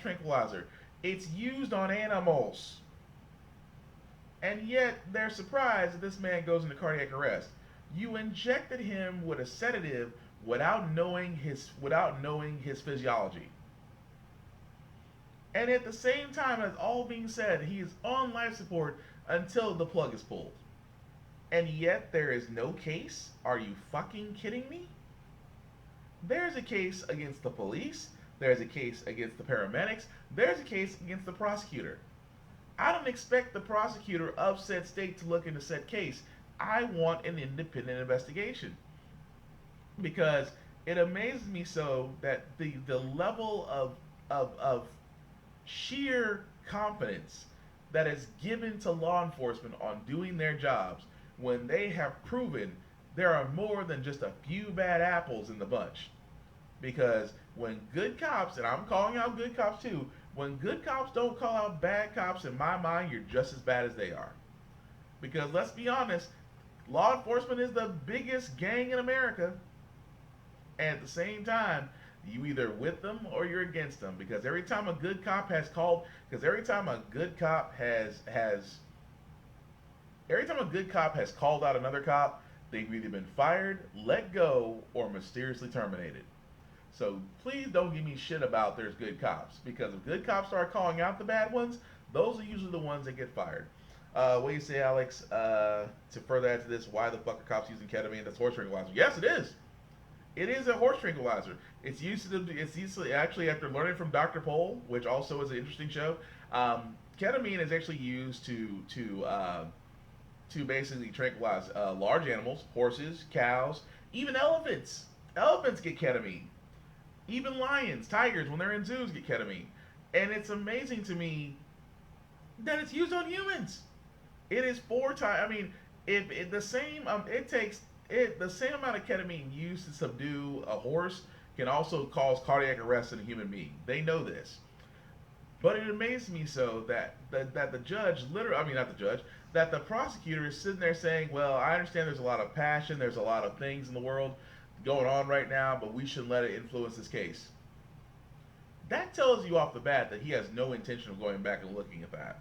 tranquilizer. It's used on animals. And yet they're surprised that this man goes into cardiac arrest. You injected him with a sedative without knowing his physiology. And at the same time, as all being said, he is on life support until the plug is pulled. And yet there is no case? Are you fucking kidding me? There's a case against the police. There's a case against the paramedics. There's a case against the prosecutor. I don't expect the prosecutor of said state to look into said case. I want an independent investigation. Because it amazes me so that the level of sheer confidence that is given to law enforcement on doing their jobs when they have proven there are more than just a few bad apples in the bunch. Because when good cops, and I'm calling out good cops too, when good cops don't call out bad cops, in my mind, you're just as bad as they are. Because let's be honest, law enforcement is the biggest gang in America. And at the same time, you either with them or you're against them. Because every time a good cop has called out another cop, they've either been fired, let go, or mysteriously terminated. So please don't give me shit about there's good cops, because if good cops start calling out the bad ones, those are usually the ones that get fired. What do you say, Alex? To further add to this, why the fuck are cops using ketamine? That's horse tranquilizer. Yes, it is. It is a horse tranquilizer. It's used actually, after learning from Dr. Pol, which also is an interesting show. Ketamine is actually used to basically tranquilize large animals, horses, cows, even elephants. Elephants get ketamine. Even lions, tigers, when they're in zoos, get ketamine. And it's amazing to me that it's used on humans. It is 4 times. I mean, the same amount of ketamine used to subdue a horse can also cause cardiac arrest in a human being. They know this. But it amazed me so that the judge, that the prosecutor is sitting there saying, well, I understand there's a lot of passion, there's a lot of things in the world going on right now, but we shouldn't let it influence this case. That tells you off the bat that he has no intention of going back and looking at that.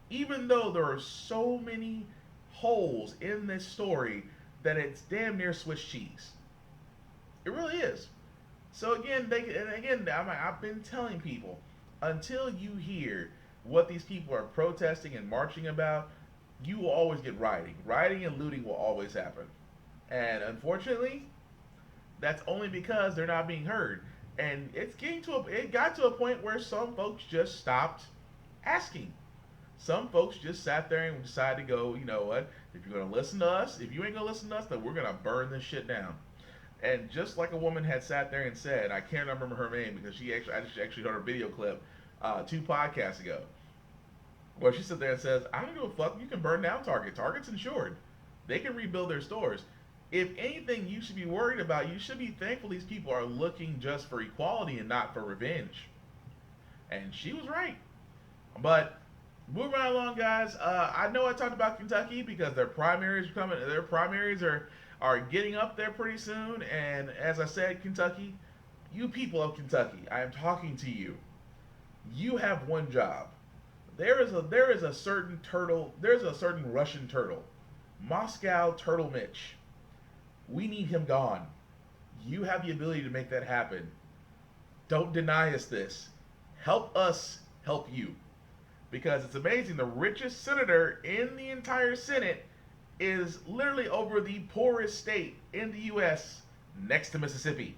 Even though there are so many holes in this story that it's damn near Swiss cheese. It really is. So again, I've been telling people, until you hear what these people are protesting and marching about, you will always get rioting. Rioting and looting will always happen. And unfortunately, that's only because they're not being heard. And it got to a point where some folks just stopped asking. Some folks just sat there and decided to go, you know what, if you're going to listen to us, if you ain't going to listen to us, then we're going to burn this shit down. And just like a woman had sat there and said, I can't remember her name because I actually heard her video clip 2 podcasts ago, where she sat there and says, I don't give a fuck, you can burn down Target. Target's insured. They can rebuild their stores. If anything you should be worried about, you should be thankful these people are looking just for equality and not for revenge. And she was right. But moving right along, guys. I know I talked about Kentucky because their primaries are coming. Their primaries are getting up there pretty soon. And as I said, Kentucky, you people of Kentucky, I am talking to you. You have one job. There is a certain turtle. There's a certain Russian turtle, Moscow Turtle Mitch. We need him gone. You have the ability to make that happen. Don't deny us this. Help us help you. Because it's amazing, the richest senator in the entire Senate is literally over the poorest state in the U.S. next to Mississippi.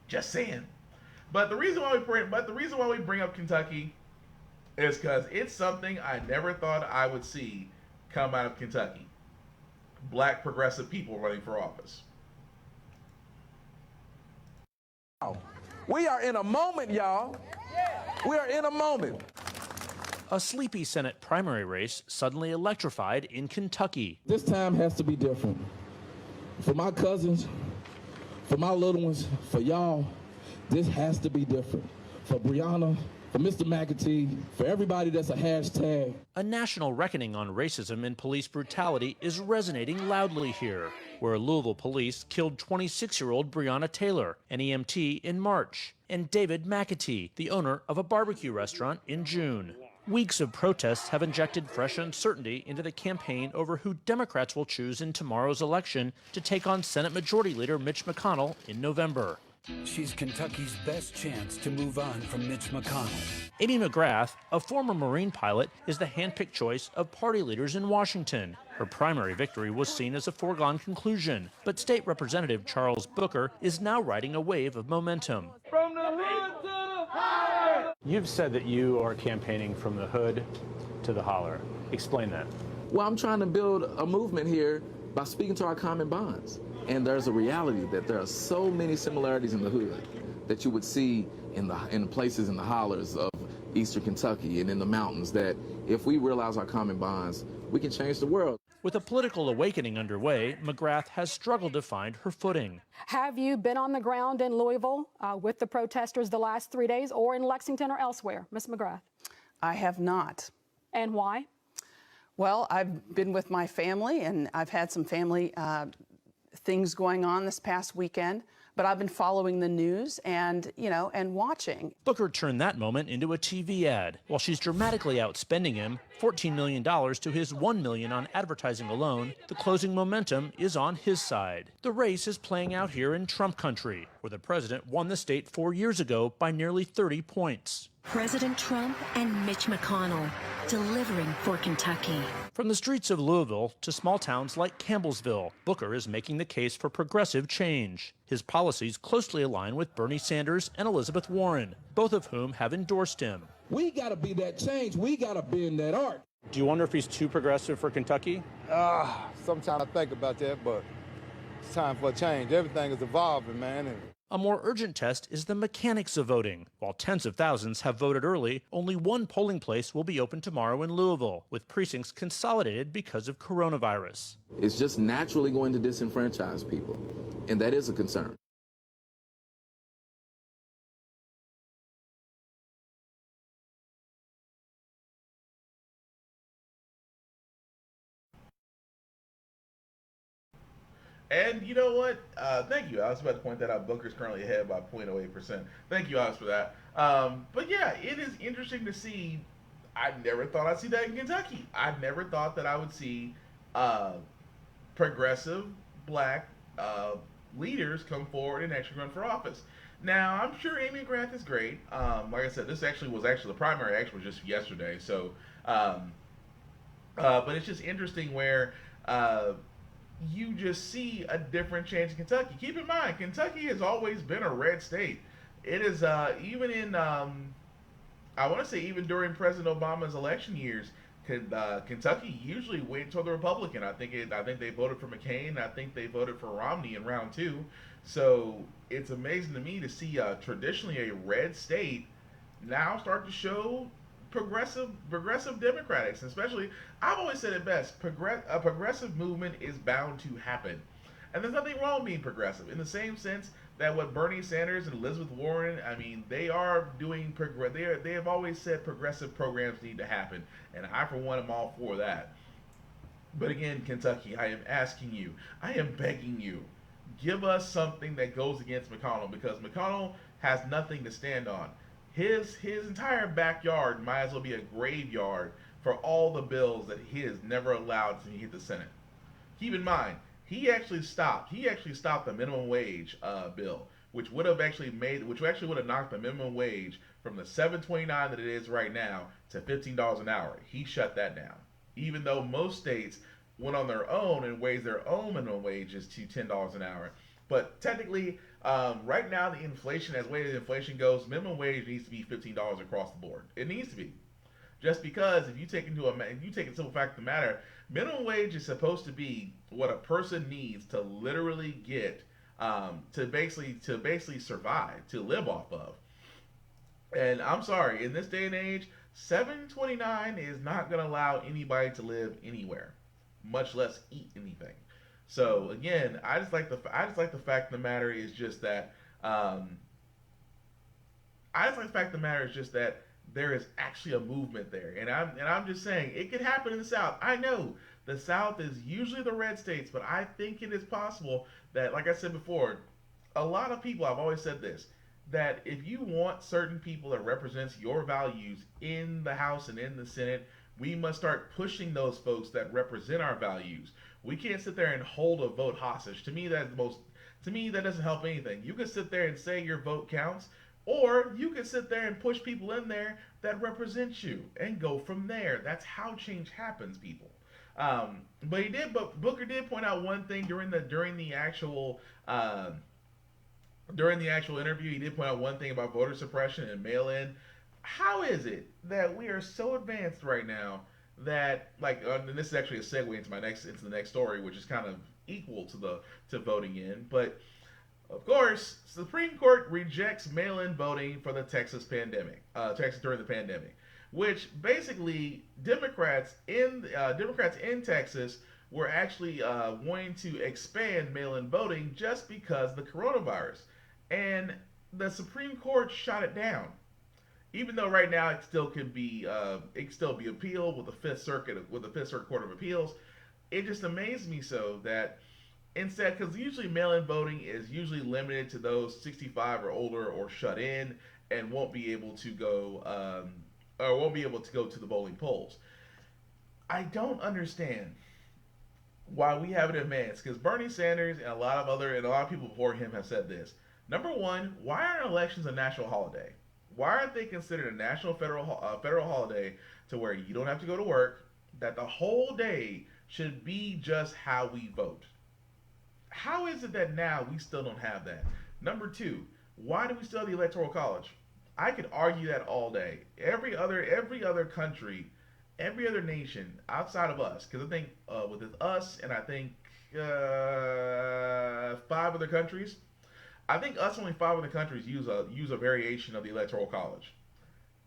Just saying. But the reason why we bring up Kentucky is because it's something I never thought I would see come out of Kentucky. Black progressive people running for office. We are in a moment, y'all. We are in a moment. A sleepy Senate primary race suddenly electrified in Kentucky. This time has to be different. For my cousins, for my little ones, for y'all, this has to be different. For Breonna, for Mr. McAtee, for everybody that's a hashtag. A national reckoning on racism and police brutality is resonating loudly here, where Louisville police killed 26-year-old Breonna Taylor, an EMT, in March, and David McAtee, the owner of a barbecue restaurant, in June. Weeks of protests have injected fresh uncertainty into the campaign over who Democrats will choose in tomorrow's election to take on Senate Majority Leader Mitch McConnell in November. She's Kentucky's best chance to move on from Mitch McConnell. Amy McGrath, a former Marine pilot, is the handpicked choice of party leaders in Washington. Her primary victory was seen as a foregone conclusion, but State Representative Charles Booker is now riding a wave of momentum. From the hood to the holler! You've said that you are campaigning from the hood to the holler. Explain that. Well, I'm trying to build a movement here by speaking to our common bonds. And there's a reality that there are so many similarities in the hood that you would see in places in the hollers of eastern Kentucky and in the mountains, that if we realize our common bonds, we can change the world. With a political awakening underway, McGrath has struggled to find her footing. Have you been on the ground in Louisville with the protesters the last 3 days, or in Lexington or elsewhere, Ms. McGrath? I have not. And why? Well, I've been with my family, and I've had some family things going on this past weekend, but I've been following the news and watching. Booker turned that moment into a TV ad, while she's dramatically outspending him $14 million to his $1 million on advertising alone. The closing momentum is on his side. The race is playing out here in Trump country, where the president won the state 4 years ago by nearly 30 points. President Trump and Mitch McConnell delivering for Kentucky. From the streets of Louisville to small towns like Campbellsville, Booker is making the case for progressive change. His policies closely align with Bernie Sanders and Elizabeth Warren, both of whom have endorsed him. We got to be that change. We got to bend that arc. Do you wonder if he's too progressive for Kentucky? Sometimes I think about that, but it's time for a change. Everything is evolving, man. A more urgent test is the mechanics of voting. While tens of thousands have voted early, only one polling place will be open tomorrow in Louisville, with precincts consolidated because of coronavirus. It's just naturally going to disenfranchise people, and that is a concern. And you know what? Thank you. I was about to point that out. Booker's currently ahead by 0.08%. Thank you, Alex, for that. But yeah, it is interesting to see. I never thought I'd see that in Kentucky. I never thought that I would see progressive black leaders come forward and actually run for office. Now, I'm sure Amy McGrath is great. Like I said, this was the primary action was just yesterday. So, but it's just interesting where you just see a different change in Kentucky. Keep in mind, Kentucky has always been a red state. It is even in I want to say even during President Obama's election years, Kentucky usually went toward the Republican. I think they voted for McCain. I think they voted for Romney in round 2. So it's amazing to me to see traditionally a red state now start to show progressive Democrats, especially. I've always said it best: a progressive movement is bound to happen, and there's nothing wrong with being progressive. In the same sense that what Bernie Sanders and Elizabeth Warren, I mean, they are doing they have always said progressive programs need to happen, and I for one am all for that. But again, Kentucky, I am asking you, I am begging you, give us something that goes against McConnell, because McConnell has nothing to stand on. His entire backyard might as well be a graveyard for all the bills that he has never allowed to hit the Senate. Keep in mind, he actually stopped the minimum wage bill, which would have knocked the minimum wage from the $7.29 that it is right now to $15 an hour. He shut that down, even though most states went on their own and raised their own minimum wages to $10 an hour. But technically, Right now, the inflation, as way the inflation goes, minimum wage needs to be $15 across the board. It needs to be. Just because if you take a simple fact of the matter, minimum wage is supposed to be what a person needs to literally get to basically survive, to live off of. And I'm sorry, in this day and age, 729 is not going to allow anybody to live anywhere, much less eat anything. So again, I just like the fact of the matter is just that I just like the fact of the matter is just that there is actually a movement there, and I'm just saying it could happen in the South. I know the South is usually the red states, but I think it is possible that, like I said before, a lot of people, I've always said this, that if you want certain people that represents your values in the House and in the Senate, we must start pushing those folks that represent our values. We can't sit there and hold a vote hostage. To me, that doesn't help anything. You can sit there and say your vote counts, or you can sit there and push people in there that represent you and go from there. That's how change happens, people. But Booker did point out one thing during the actual interview. He did point out one thing about voter suppression and mail-in. How is it that we are so advanced right now that, and this is actually a segue into the next story, which is kind of equal to voting in, but of course, Supreme Court rejects mail-in voting for the Texas during the pandemic, which basically Democrats in Texas were actually wanting to expand mail-in voting just because of the coronavirus, and the Supreme Court shot it down. Even though right now it can still be appealed with the Fifth Circuit Court of Appeals, it just amazed me so that instead, because usually mail-in voting is usually limited to those 65 or older or shut in and won't be able to go to the polling polls. I don't understand why we haven't advanced, because Bernie Sanders and a lot of people before him have said this. Number one, why aren't elections a national holiday? Why aren't they considered a national federal holiday to where you don't have to go to work, that the whole day should be just how we vote? How is it that now we still don't have that? Number two, why do we still have the Electoral College? I could argue that all day. Every other country, every other nation outside of us, because I think with us and I think 5 other countries, I think only 5 other countries use a variation of the Electoral College.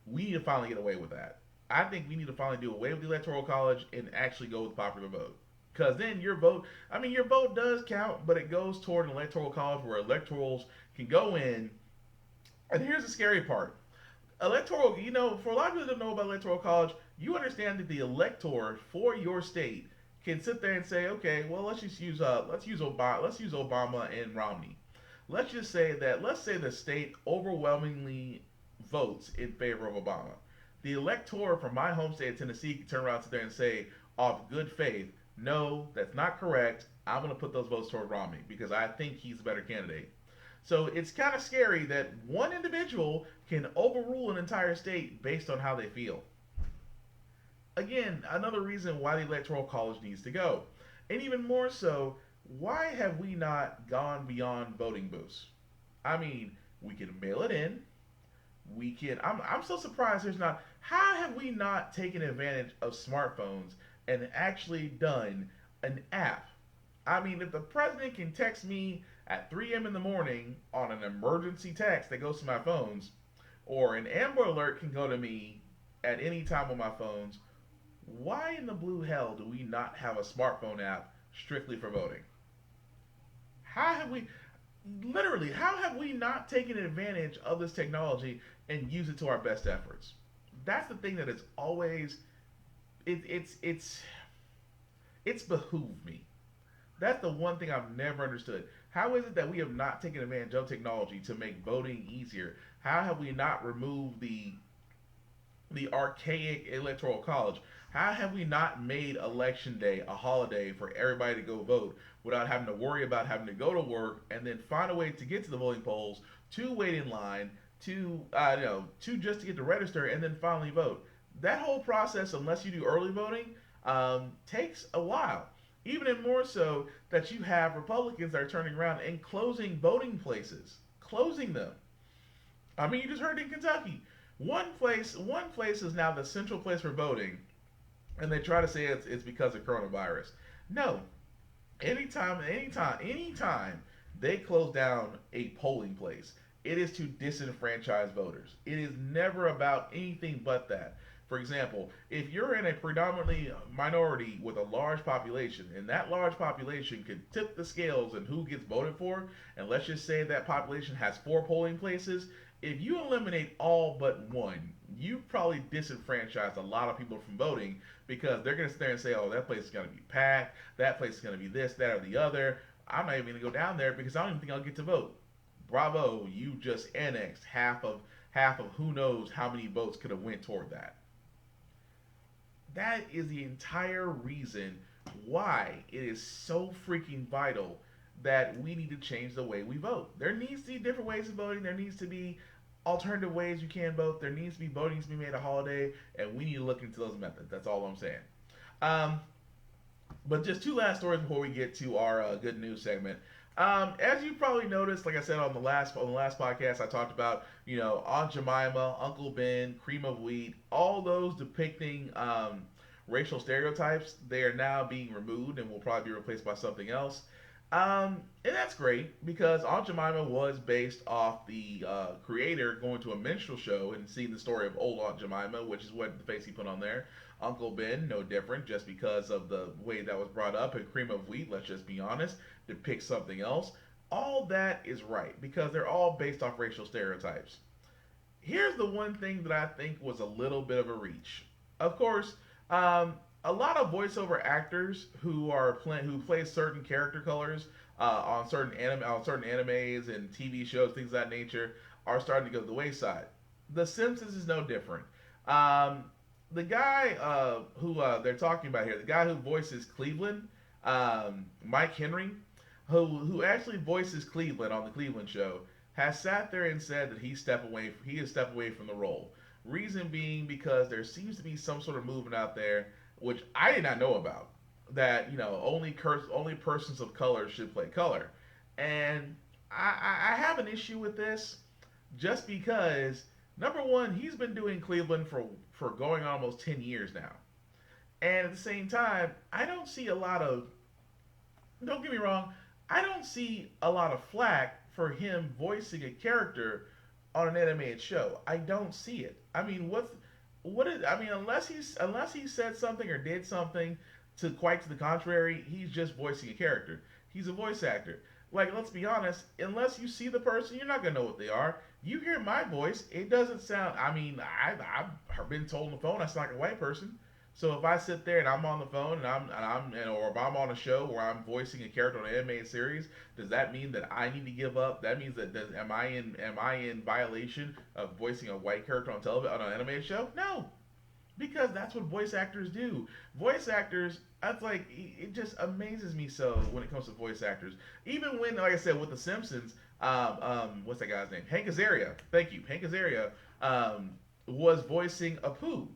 We need to finally get away with that. I think we need to finally do away with the Electoral College and actually go with popular vote. Because then your vote does count, but it goes toward an electoral college where electorals can go in. And here's the scary part. For a lot of people that don't know about electoral college, you understand that the elector for your state can sit there and say, okay, well, let's use Obama and Romney. Let's say the state overwhelmingly votes in favor of Obama. The elector from my home state of Tennessee can turn around, sit there and say, off good faith, no, that's not correct. I'm going to put those votes toward Romney because I think he's a better candidate. So it's kind of scary that one individual can overrule an entire state based on how they feel. Again, another reason why the Electoral College needs to go. And even more so, why have we not gone beyond voting booths? I mean, we can mail it in. I'm so surprised there's not. How have we not taken advantage of smartphones and actually done an app? I mean, if the president can text me at 3 a.m. in the morning on an emergency text that goes to my phones, or an Amber Alert can go to me at any time on my phones, why in the blue hell do we not have a smartphone app strictly for voting? How have we not taken advantage of this technology and used it to our best efforts? That's the thing that is always it's behooved me. That's the one thing I've never understood. How is it that we have not taken advantage of technology to make voting easier? How have we not removed the archaic electoral college? How have we not made election day a holiday for everybody to go vote without having to worry about having to go to work and then find a way to get to the voting polls, to wait in line, to just to get to register and then finally vote? That whole process, unless you do early voting, takes a while. Even more so that you have Republicans that are turning around and closing voting places, closing them. I mean, you just heard in Kentucky, one place is now the central place for voting, and they try to say it's because of coronavirus. No, anytime they close down a polling place, it is to disenfranchise voters. It is never about anything but that. For example, if you're in a predominantly minority with a large population, and that large population can tip the scales in who gets voted for, and let's just say that population has 4 polling places, if you eliminate all but one, you probably disenfranchised a lot of people from voting because they're going to sit there and say, oh, that place is going to be packed, that place is going to be this, that, or the other. I'm not even going to go down there because I don't even think I'll get to vote. Bravo, you just annexed half of who knows how many votes could have went toward that. That is the entire reason why it is so freaking vital that we need to change the way we vote. There needs to be different ways of voting. There needs to be alternative ways you can vote. There needs to be voting to be made a holiday, and we need to look into those methods. That's all I'm saying. But just 2 last stories before we get to our good news segment. As you probably noticed, like I said on the last podcast, I talked about Aunt Jemima, Uncle Ben, Cream of Wheat, all those depicting racial stereotypes. They are now being removed and will probably be replaced by something else. And that's great because Aunt Jemima was based off the creator going to a minstrel show and seeing the story of old Aunt Jemima, which is what the face he put on there. Uncle Ben, no different, just because of the way that was brought up. And Cream of Wheat, let's just be honest, depicts something else. All that is right because they're all based off racial stereotypes. Here's the one thing that I think was a little bit of a reach. Of course, a lot of voiceover actors who play certain character colors on certain animes and TV shows, things of that nature, are starting to go to the wayside. The Simpsons is no different. The guy who they're talking about here, the guy who voices Cleveland, Mike Henry, who actually voices Cleveland on the Cleveland Show, has sat there and said that he is stepped away from the role. Reason being because there seems to be some sort of movement out there, which I did not know about, that only persons of color should play color, and I have an issue with this, just because number one, he's been doing Cleveland for going on almost 10 years now, and at the same time, don't get me wrong, I don't see a lot of flack for him voicing a character on an animated show. I don't see it. I mean, unless he said something or did something to the contrary, he's just voicing a character. He's a voice actor. Like, let's be honest, unless you see the person, you're not gonna know what they are. You hear my voice, it doesn't sound. I mean, I've been told on the phone I sound like a white person. So if I sit there and I'm on the phone or if I'm on a show where I'm voicing a character on an animated series, does that mean that I need to give up? That means am I in violation of voicing a white character on television on an animated show? No, because that's what voice actors do. Voice actors, that's like, it just amazes me so when it comes to voice actors. Even when, like I said, with The Simpsons, what's that guy's name? Hank Azaria. Thank you, Hank Azaria was voicing Apu,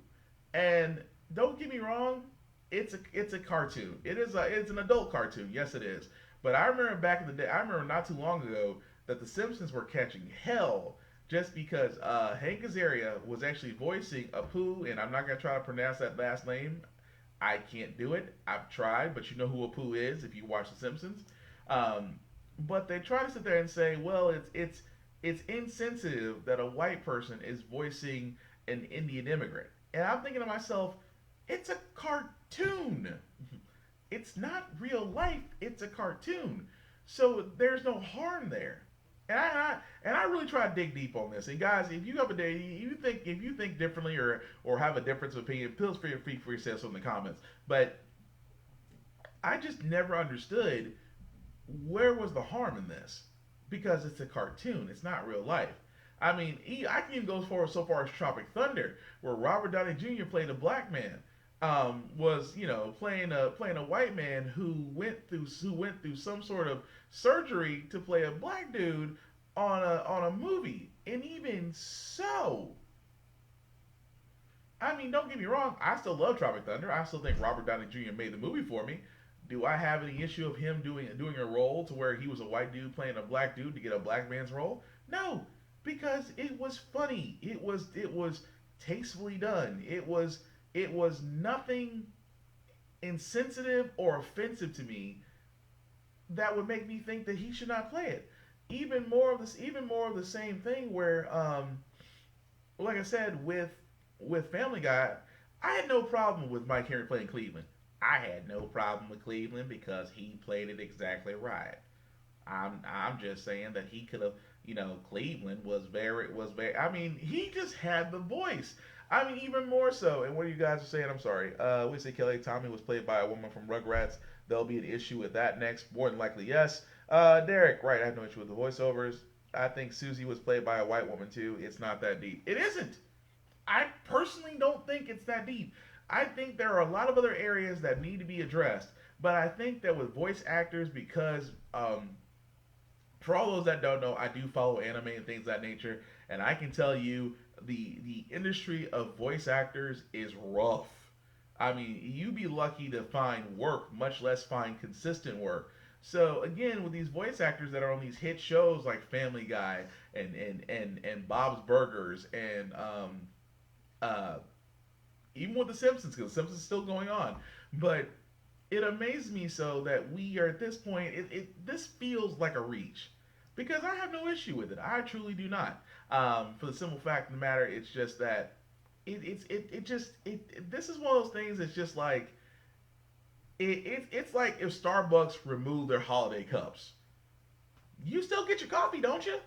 and don't get me wrong, it's a cartoon. It's an adult cartoon. Yes, it is. But I remember back in the day, I remember not too long ago that The Simpsons were catching hell just because Hank Azaria was actually voicing Apu, and I'm not gonna try to pronounce that last name. I can't do it. I've tried, but you know who Apu is if you watch The Simpsons. But they try to sit there and say, well, it's insensitive that a white person is voicing an Indian immigrant, and I'm thinking to myself, it's a cartoon. It's not real life. It's a cartoon. So there's no harm there. And I really try to dig deep on this. And guys, if you have if you think differently or have a difference of opinion, feel free for yourself in the comments. But I just never understood where was the harm in this, because it's a cartoon. It's not real life. I mean, I can even go so far as Tropic Thunder, where Robert Downey Jr. played a black man. Was playing a white man who went through some sort of surgery to play a black dude on a movie. And even so, I mean, don't get me wrong, I still love Tropic Thunder. I still think Robert Downey Jr. made the movie for me. Do I have any issue of him doing a role to where he was a white dude playing a black dude to get a black man's role? No, because it was funny. It was tastefully done. It was nothing insensitive or offensive to me that would make me think that he should not play it. Even more of the same thing where, like I said, with Family Guy, I had no problem with Mike Henry playing Cleveland. I had no problem with Cleveland because he played it exactly right. I'm just saying that he could have, Cleveland was very. I mean, he just had the voice. I mean, even more so. And what are you guys saying? I'm sorry. We say Kelly Tommy was played by a woman from Rugrats. There'll be an issue with that next. More than likely, yes. Derek, right? I have no issue with the voiceovers. I think Susie was played by a white woman too. It's not that deep. It isn't. I personally don't think it's that deep. I think there are a lot of other areas that need to be addressed. But I think that with voice actors, because for all those that don't know, I do follow anime and things of that nature, and I can tell you the industry of voice actors is rough. I mean, you'd be lucky to find work, much less find consistent work. So again, with these voice actors that are on these hit shows like Family Guy and Bob's Burgers and even with The Simpsons, because The Simpsons is still going on, but it amazes me so that we are at this point. This feels like a reach, because I have no issue with it. I truly do not. For the simple fact of the matter, it's just that this is one of those things that's just like it's like if Starbucks removed their holiday cups. You still get your coffee, don't you?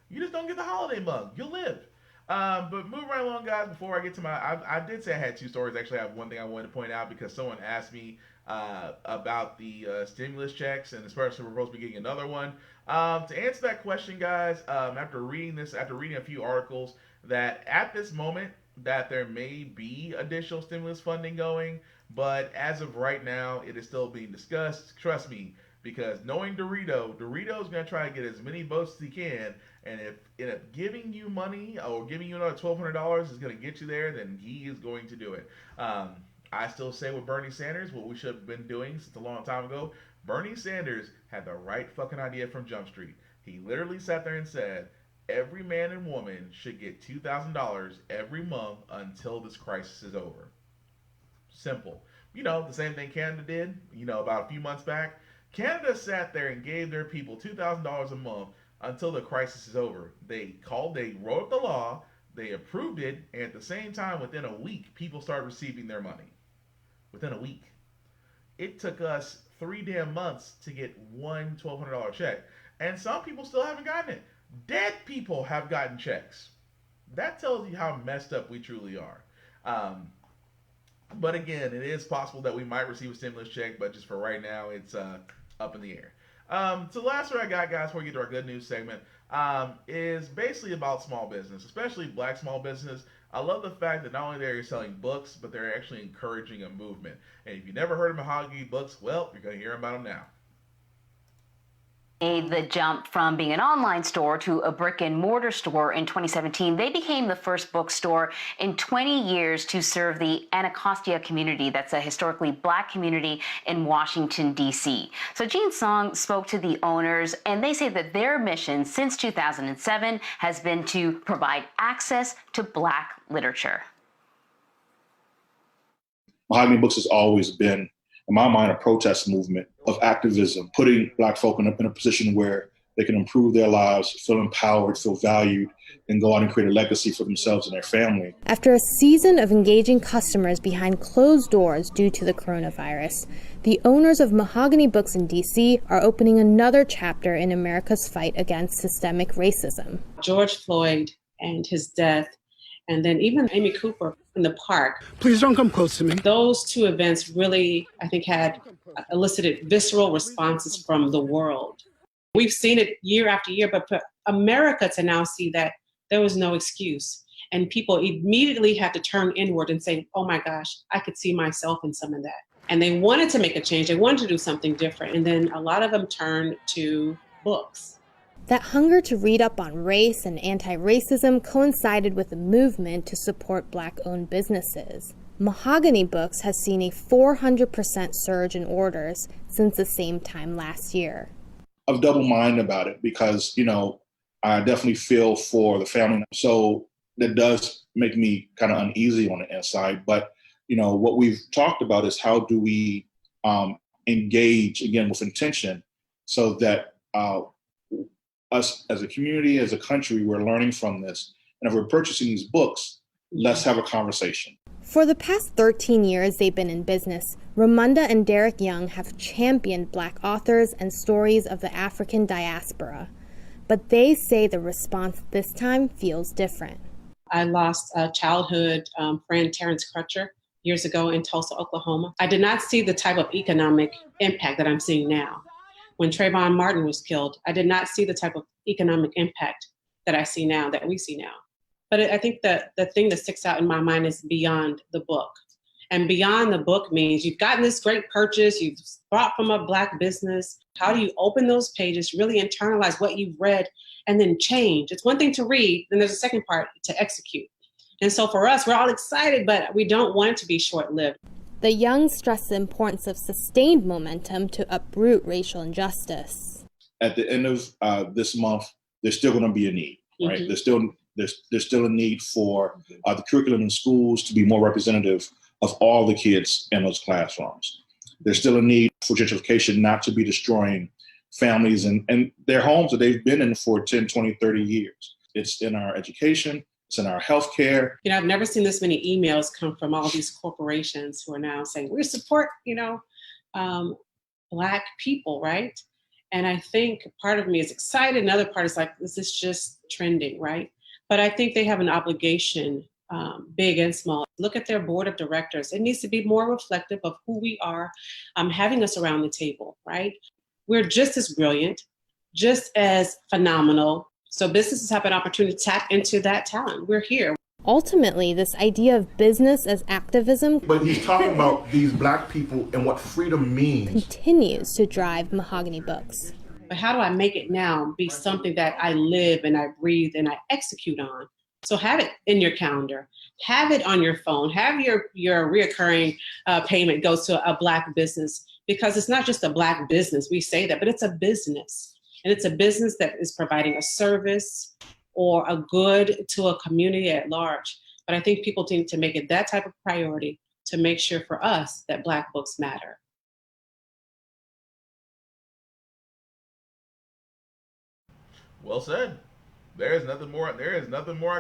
You just don't get the holiday mug. You'll live. But moving right along, guys, before I get to I did say I had two stories. Actually, I have one thing I wanted to point out because someone asked me about the stimulus checks, and especially we're supposed to be getting another one. To answer that question, guys, after reading a few articles, that at this moment that there may be additional stimulus funding going, but as of right now, it is still being discussed. Trust me, because knowing Dorito's going to try to get as many votes as he can, and if giving you money or giving you another $1,200 is going to get you there, then he is going to do it. I still say with Bernie Sanders, what we should have been doing since a long time ago, Bernie Sanders had the right fucking idea from Jump Street. He literally sat there and said, every man and woman should get $2,000 every month until this crisis is over. Simple. The same thing Canada did, about a few months back. Canada sat there and gave their people $2,000 a month until the crisis is over. They wrote up the law, they approved it, and at the same time, within a week, people started receiving their money. Within a week. It took us 3 damn months to get one $1,200 check. And some people still haven't gotten it. Dead people have gotten checks. That tells you how messed up we truly are. But again, it is possible that we might receive a stimulus check, but just for right now, it's up in the air. So the last story I got, guys, before we get to our good news segment, is basically about small business, especially black small business. I love the fact that not only they're selling books, but they're actually encouraging a movement. And if you never heard of Mahogany Books, well, you're going to hear about them now. Made the jump from being an online store to a brick and mortar store in 2017. They became the first bookstore in 20 years to serve the Anacostia community. That's a historically black community in Washington, D.C. So Gene Song spoke to the owners, and they say that their mission since 2007 has been to provide access to black literature. Mahogany Books has always been, in my mind, a protest movement of activism, putting black folk in a position where they can improve their lives, feel empowered, feel valued, and go out and create a legacy for themselves and their family. After a season of engaging customers behind closed doors due to the coronavirus, the owners of Mahogany Books in D.C. are opening another chapter in America's fight against systemic racism. George Floyd and his death, and then even Amy Cooper in the park. Please don't come close to me. Those two events really, I think, had elicited visceral responses from the world. We've seen it year after year, but for America to now see that there was no excuse, and people immediately had to turn inward and say, oh my gosh, I could see myself in some of that. And they wanted to make a change. They wanted to do something different. And then a lot of them turned to books. That hunger to read up on race and anti-racism coincided with a movement to support black-owned businesses. Mahogany Books has seen a 400% surge in orders since the same time last year. Of double mind about it because, I definitely feel for the family. So that does make me kind of uneasy on the inside. But, what we've talked about is how do we engage, again, with intention so that us as a community, as a country, we're learning from this. And if we're purchasing these books, let's have a conversation. For the past 13 years they've been in business, Ramunda and Derek Young have championed Black authors and stories of the African diaspora. But they say the response this time feels different. I lost a childhood friend, Terrence Crutcher, years ago in Tulsa, Oklahoma. I did not see the type of economic impact that I'm seeing now. When Trayvon Martin was killed, I did not see the type of economic impact that I see now, that we see now. But I think that the thing that sticks out in my mind is beyond the book. And beyond the book means you've gotten this great purchase, you've bought from a Black business. How do you open those pages, really internalize what you've read, and then change? It's one thing to read, then there's a second part to execute. And so for us, we're all excited, but we don't want it to be short-lived. The Youngs stress the importance of sustained momentum to uproot racial injustice. At the end of this month, there's still going to be a need, right? Mm-hmm. There's still a need for the curriculum in schools to be more representative of all the kids in those classrooms. There's still a need for gentrification not to be destroying families and their homes that they've been in for 10, 20, 30 years. It's in our education. It's in our healthcare. I've never seen this many emails come from all these corporations who are now saying, we support, Black people, right? And I think part of me is excited. Another part is like, this is just trending, right? But I think they have an obligation, big and small. Look at their board of directors. It needs to be more reflective of who we are, having us around the table, right? We're just as brilliant, just as phenomenal. So businesses have an opportunity to tap into that talent. We're here. Ultimately, this idea of business as activism, but he's talking about these Black people and what freedom means, continues to drive Mahogany Books. But how do I make it now be something that I live and I breathe and I execute on? So have it in your calendar, have it on your phone, have your reoccurring payment goes to a Black business, because it's not just a Black business. We say that, but it's a business. And it's a business that is providing a service or a good to a community at large. But I think people need to make it that type of priority to make sure for us that Black books matter. Well said. There is nothing more I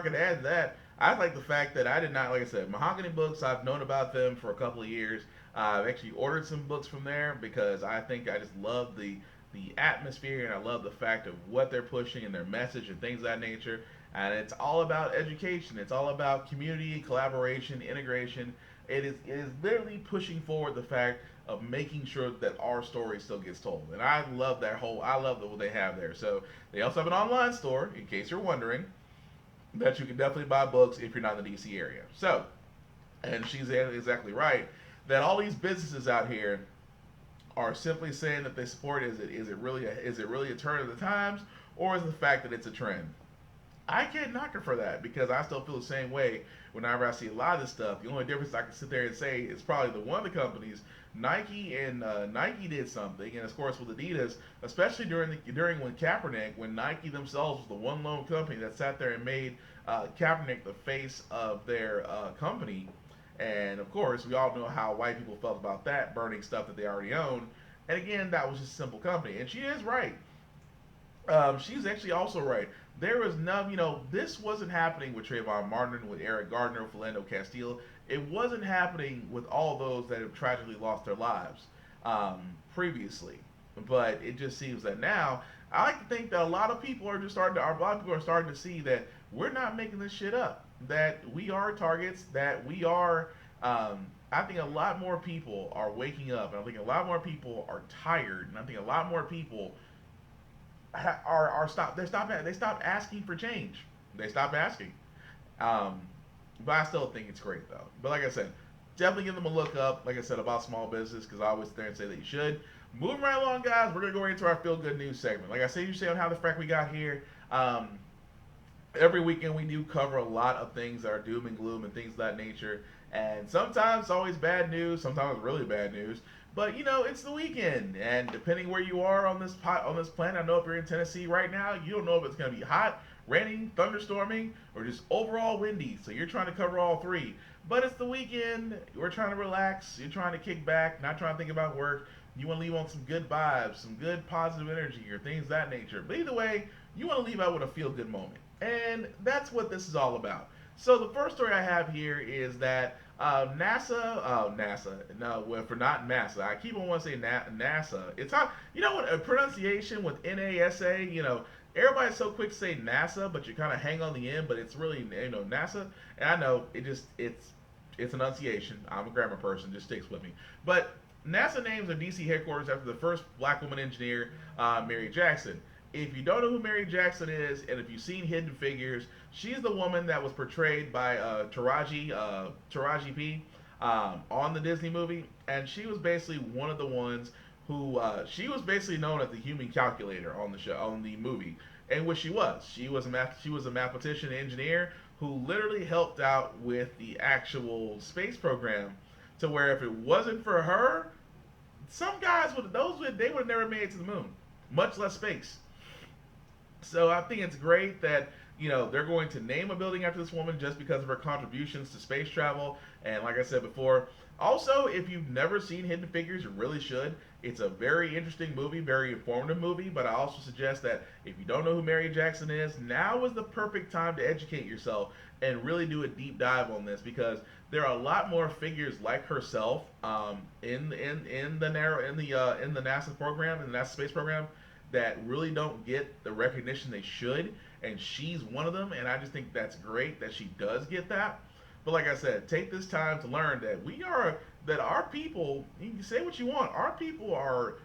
can add to that. I like the fact that I did not, like I said, Mahogany Books, I've known about them for a couple of years. I've actually ordered some books from there because I think I just love the atmosphere, and I love the fact of what they're pushing and their message and things of that nature. And it's all about education. It's all about community, collaboration, integration. It is literally pushing forward the fact of making sure that our story still gets told. And I love what they have there. So they also have an online store, in case you're wondering, that you can definitely buy books if you're not in the DC area. So, and she's exactly right, that all these businesses out here are simply saying that they support is it really a turn of the times, or is the fact that it's a trend? I can't knock her for that, because I still feel the same way whenever I see a lot of this stuff. The only difference I can sit there and say is probably the one of the companies, Nike, and Nike did something, and of course with Adidas, especially during when Kaepernick, when Nike themselves was the one lone company that sat there and made Kaepernick the face of their company. And of course, we all know how white people felt about that, burning stuff that they already own. And again, that was just a simple company. And she is right. She's actually also right. There is no, this wasn't happening with Trayvon Martin, with Eric Gardner, with Philando Castile. It wasn't happening with all those that have tragically lost their lives previously. But it just seems that now, I like to think that a lot of people are starting to see that we're not making this shit up. That we are targets, that we are, I think a lot more people are waking up, and I think a lot more people are tired, and I think a lot more people they stop asking for change. They stop asking. But I still think it's great though. But like I said, definitely give them a look up, like I said, about small business, because I always sit there and say that you should. Moving right along, guys, we're going to go into our feel-good news segment. Like I said, you say on how the Frack We Got Here, every weekend we do cover a lot of things that are doom and gloom and things of that nature. And sometimes it's always bad news, sometimes really bad news. But you know, it's the weekend, and depending where you are on this planet, I know if you're in Tennessee right now, you don't know if it's going to be hot, raining, thunderstorming, or just overall windy. So you're trying to cover all three. But it's the weekend. We're trying to relax. You're trying to kick back, not trying to think about work. You want to leave on some good vibes, some good positive energy, or things of that nature. But either way, you want to leave out with a feel-good moment. And that's what this is all about. So the first story I have here is that for not NASA. I keep on wanting to say NASA. It's how, you know what, a pronunciation with NASA, you know, everybody's so quick to say NASA, but you kind of hang on the end, but it's really, you know, NASA. And I know it's enunciation. I'm a grammar person, just sticks with me. But NASA names their DC headquarters after the first black woman engineer, Mary Jackson. If you don't know who Mary Jackson is, and if you've seen Hidden Figures, she's the woman that was portrayed by Taraji P. On the Disney movie, and she was basically one of the ones who she was basically known as the human calculator on the show, on the movie, and what she was a mathematician engineer who literally helped out with the actual space program, to where if it wasn't for her, some guys would have never made it to the moon, much less space. So I think it's great that, you know, they're going to name a building after this woman just because of her contributions to space travel. And like I said before, also, if you've never seen Hidden Figures, you really should. It's a very interesting movie, very informative movie, but I also suggest that if you don't know who Mary Jackson is, now is the perfect time to educate yourself and really do a deep dive on this, because there are a lot more figures like herself in the NASA program, in the NASA space program, that really don't get the recognition they should, and she's one of them, and I just think that's great that she does get that. But like I said, take this time to learn that our people, you can say what you want, our people are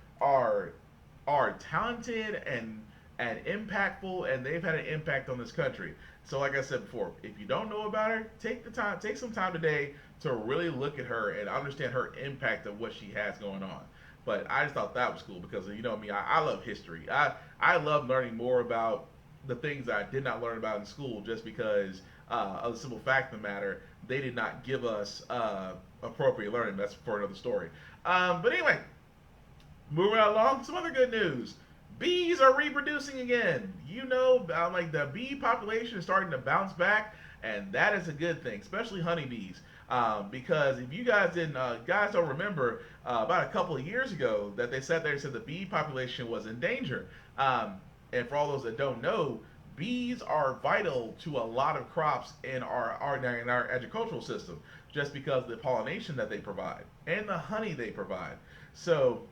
talented and impactful, and they've had an impact on this country. So like I said before, if you don't know about her, take some time today to really look at her and understand her impact of what she has going on. But I just thought that was cool because, you know me, I love history. I love learning more about the things that I did not learn about in school, just because of the simple fact of the matter, they did not give us appropriate learning. That's for another story. But anyway, moving along, some other good news. Bees are reproducing again. You know, like the bee population is starting to bounce back, and that is a good thing, especially honeybees. Because if you guys don't remember, about a couple of years ago, that they sat there and said the bee population was in danger. And for all those that don't know, bees are vital to a lot of crops in our agricultural system, just because of the pollination that they provide and the honey they provide. So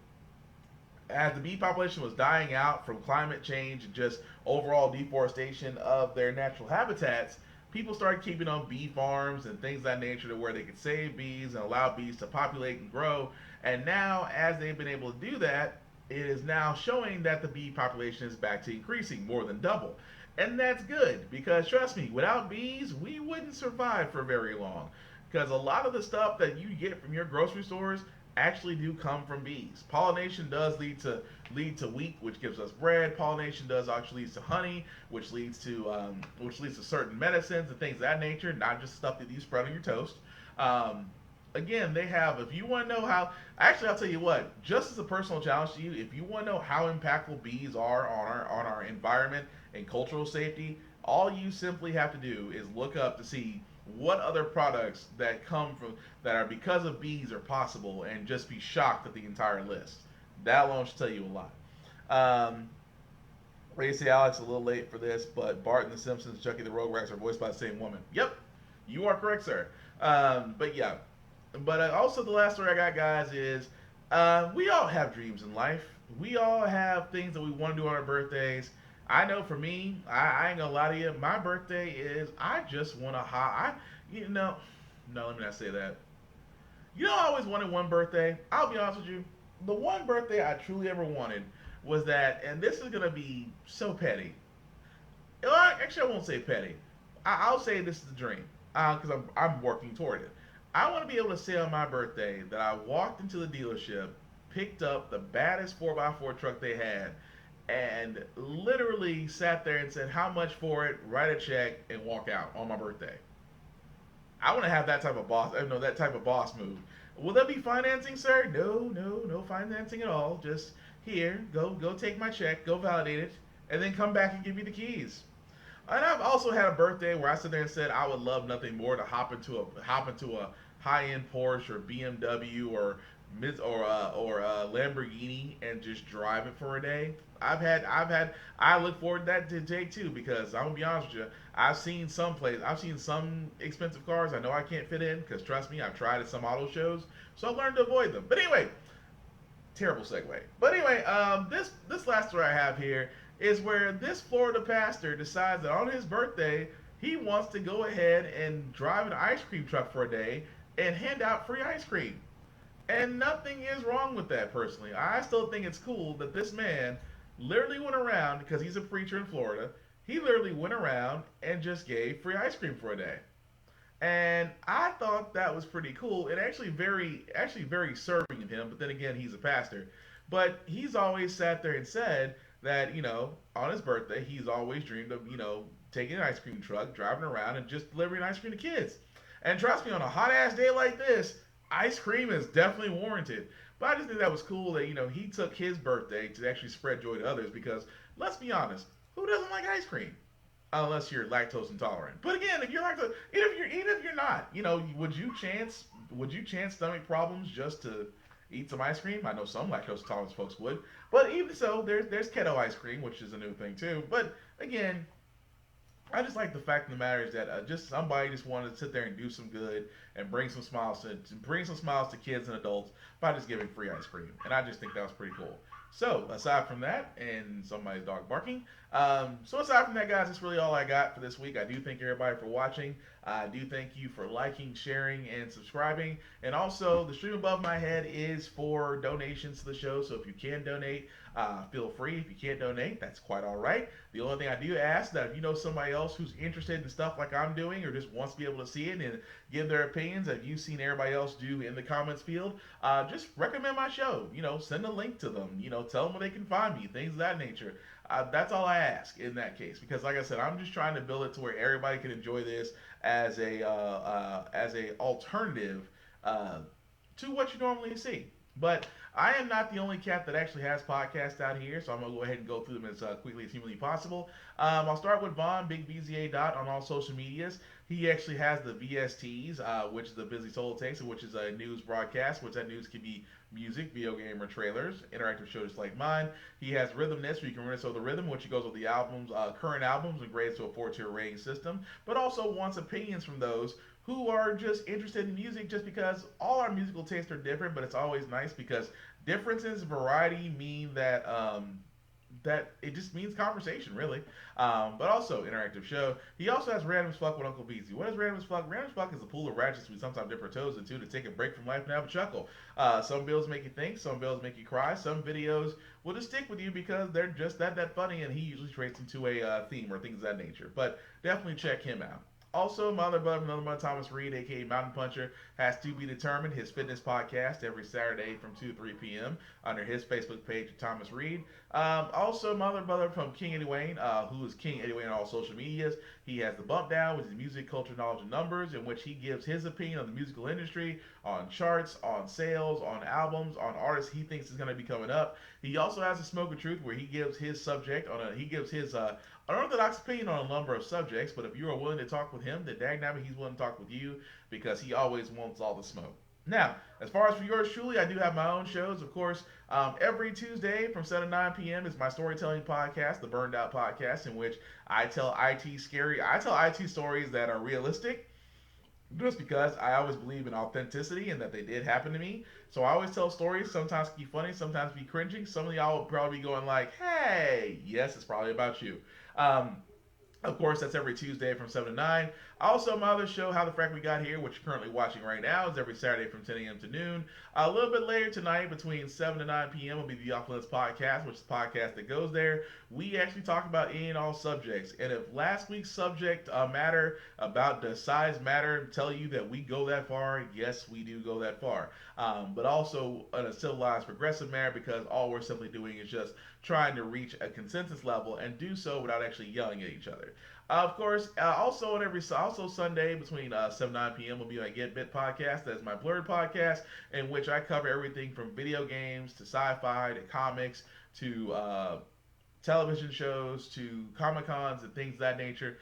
as the bee population was dying out from climate change and just overall deforestation of their natural habitats, people started keeping on bee farms and things of that nature, to where they could save bees and allow bees to populate and grow. And now, as they've been able to do that, it is now showing that the bee population is back to increasing, more than double. And that's good, because trust me, without bees, we wouldn't survive for very long. Because a lot of the stuff that you get from your grocery stores actually do come from bees. Pollination does lead to wheat, which gives us bread. Pollination does actually leads to honey, which leads to certain medicines and things of that nature, not just stuff that you spread on your toast. Again, they have, if you want to know how, actually I'll tell you what, just as a personal challenge to you, if you want to know how impactful bees are on our environment and cultural safety, all you simply have to do is look up to see what other products that are because of bees are possible, and just be shocked at the entire list. That alone should tell you a lot. Ray say Alex a little late for this, but Bart and the Simpsons, Chucky the Rogue Rex are voiced by the same woman. Yep, you are correct, sir. But yeah. But also the last story I got, guys, is we all have dreams in life. We all have things that we want to do on our birthdays. I know for me, I ain't gonna lie to you, my birthday is, I just want to, no, let me not say that. You know, I always wanted one birthday. I'll be honest with you. The one birthday I truly ever wanted was that, and this is gonna be so petty. Actually, I won't say petty. I'll say this is the dream, because I'm working toward it. I want to be able to say on my birthday that I walked into the dealership, picked up the baddest 4x4 truck they had, and literally sat there and said, how much for it, write a check, and walk out on my birthday. I want to have that type of boss, that type of boss move. Will there be financing, sir? No financing at all. Just here, go take my check, go validate it, and then come back and give you the keys. And I've also had a birthday where I sat there and said I would love nothing more to hop into a high-end Porsche or BMW or Lamborghini and just drive it for a day. I look forward to that day too, because I'm gonna be honest with you, I've seen some expensive cars I know I can't fit in, because trust me, I've tried at some auto shows, so I learned to avoid them. But anyway, terrible segue. But anyway, this last story I have here is where this Florida pastor decides that on his birthday he wants to go ahead and drive an ice cream truck for a day and hand out free ice cream. And nothing is wrong with that, personally. I still think it's cool that this man literally went around, because he's a preacher in Florida, he literally went around and just gave free ice cream for a day. And I thought that was pretty cool, and actually very serving of him. But then again, he's a pastor. But he's always sat there and said that, on his birthday, he's always dreamed of, taking an ice cream truck, driving around, and just delivering ice cream to kids. And trust me, on a hot ass day like this, ice cream is definitely warranted. But I just think that was cool that, he took his birthday to actually spread joy to others, because let's be honest, who doesn't like ice cream? Unless you're lactose intolerant. But again, if you're lactose, even if you're not, would you chance stomach problems just to eat some ice cream? I know some lactose intolerant folks would. But even so, there's keto ice cream, which is a new thing too. But again, I just like the fact of the matter is that just somebody just wanted to sit there and do some good and bring some smiles to kids and adults by just giving free ice cream, and I just think that was pretty cool. So aside from that, and somebody's dog barking, aside from that, guys, that's really all I got for this week. I do thank everybody for watching. I do thank you for liking, sharing, and subscribing. And also, the stream above my head is for donations to the show. So if you can donate, feel free. If you can't donate, that's quite all right. The only thing I do ask that if you know somebody else who's interested in stuff like I'm doing, or just wants to be able to see it and give their opinions that you've seen everybody else do in the comments field, just recommend my show. Send a link to them. Tell them where they can find me. Things of that nature. That's all I ask in that case, because like I said, I'm just trying to build it to where everybody can enjoy this as a alternative to what you normally see. But I am not the only cat that actually has podcasts out here, so I'm going to go ahead and go through them as quickly as humanly possible. I'll start with Vaughn, Big BZA Dot, on all social medias. He actually has the VSTs, which is the Busy Soul Takes, which is a news broadcast, which that news could be music, video game, or trailers, interactive show just like mine. He has Rhythmness, where you can so the rhythm, which goes with the albums, current albums, and grades to a 4-tier rating system, but also wants opinions from those who are just interested in music, just because all our musical tastes are different, but it's always nice because differences, variety mean that that it just means conversation, really. But also interactive show. He also has Random as Fuck with Uncle Beezy. What is Random as Fuck? Random as Fuck is a pool of ratchets we sometimes dip our toes into to take a break from life and have a chuckle. Some bills make you think, some bills make you cry, some videos will just stick with you because they're just that funny, and he usually traits into a theme or things of that nature. But definitely check him out. Also, my other brother, another one, Thomas Reed, aka Mountain Puncher, has To Be Determined, his fitness podcast, every Saturday from 2 to 3 p.m. under his Facebook page, Thomas Reed. Also, my other brother from King Eddie Wayne, who is King Eddie Wayne on all social medias. He has the Bump Down, which is music, culture, knowledge, and numbers, in which he gives his opinion on the musical industry, on charts, on sales, on albums, on artists he thinks is going to be coming up. He also has a Smoke of Truth, where he gives his subject he gives his unorthodox opinion on a number of subjects. But if you are willing to talk with him, then dagnabbit, he's willing to talk with you, because he always wants all the smoke. Now, as far as for yours truly, I do have my own shows, of course. Every Tuesday from 7 to 9 p.m. is my storytelling podcast, the Burned Out Podcast, in which I tell IT stories that are realistic, just because I always believe in authenticity and that they did happen to me. So I always tell stories, sometimes be funny, sometimes be cringing. Some of y'all will probably be going like, hey, yes, it's probably about you. Of course, that's every Tuesday from 7 to 9. Also, my other show, How the Frack We Got Here, which you're currently watching right now, is every Saturday from 10 a.m. to noon. A little bit later tonight, between 7 to 9 p.m., will be the Off Limits Podcast, which is the podcast that goes there. We actually talk about any and all subjects. And if last week's subject matter about does size matter tell you that we go that far, yes, we do go that far. But also in a civilized, progressive manner, because all we're simply doing is just trying to reach a consensus level and do so without actually yelling at each other. Of course, also Sunday between 7 and 9 p.m. will be my Get Bit podcast. That's my Blurred podcast, in which I cover everything from video games to sci-fi to comics to television shows to Comic Cons and things of that nature.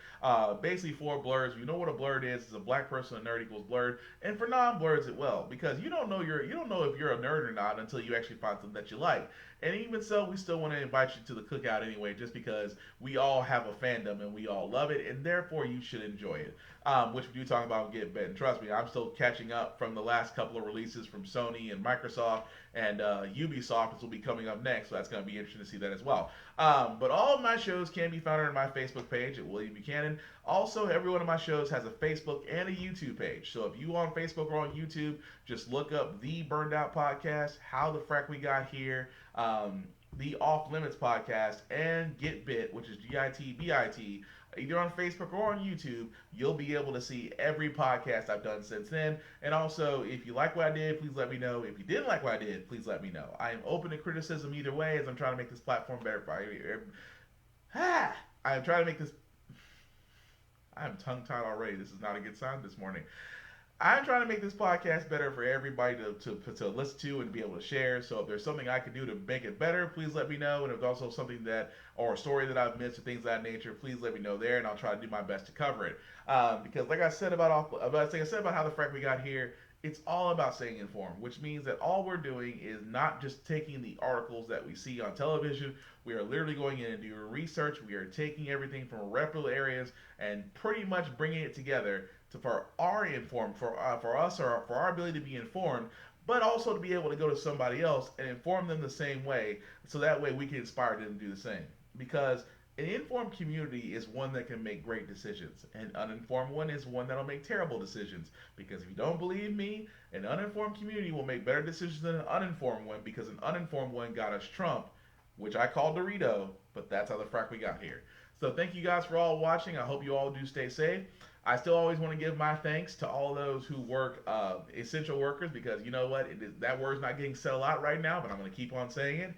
Basically, for blurs, you know what a blurred is. It's a black person, a nerd equals blurred, and for non-blurs it will, because you don't know if you're a nerd or not until you actually find something that you like. And even so, we still want to invite you to the cookout anyway, just because we all have a fandom and we all love it, and therefore you should enjoy it. Which we do talk about Get Bit. And trust me, I'm still catching up from the last couple of releases from Sony and Microsoft, and Ubisoft will be coming up next, so that's going to be interesting to see that as well. But all of my shows can be found on my Facebook page at William Buchanan. Also, every one of my shows has a Facebook and a YouTube page. So if you on Facebook or on YouTube, just look up The Burned Out Podcast, How the Frack We Got Here, the Off Limits Podcast, and Get Bit, which is GITBIT. Either on Facebook or on YouTube, you'll be able to see every podcast I've done since then. And also, if you like what I did, please let me know. If you didn't like what I did, please let me know. I am open to criticism either way, as I'm trying to make this platform better for you. I am trying to make this... I am tongue-tied already. This is not a good sign this morning. I'm trying to make this podcast better for everybody to listen to and be able to share. So if there's something I can do to make it better, please let me know. And if there's also something or a story that I've missed or things of that nature, please let me know there, and I'll try to do my best to cover it. Because like I said about How the Frack We Got Here, it's all about staying informed, which means that all we're doing is not just taking the articles that we see on television. We are literally going in and doing research. We are taking everything from reputable areas and pretty much bringing it together for our ability to be informed, but also to be able to go to somebody else and inform them the same way, so that way we can inspire them to do the same. Because an informed community is one that can make great decisions. An uninformed one is one that'll make terrible decisions. Because if you don't believe me, an uninformed community will make better decisions than an uninformed one, because an uninformed one got us Trump, which I call Dorito, but that's how the frack we got here. So thank you guys for all watching. I hope you all do stay safe. I still always want to give my thanks to all those who work essential workers, because you know what, that word's not getting said a lot right now, but I'm going to keep on saying it.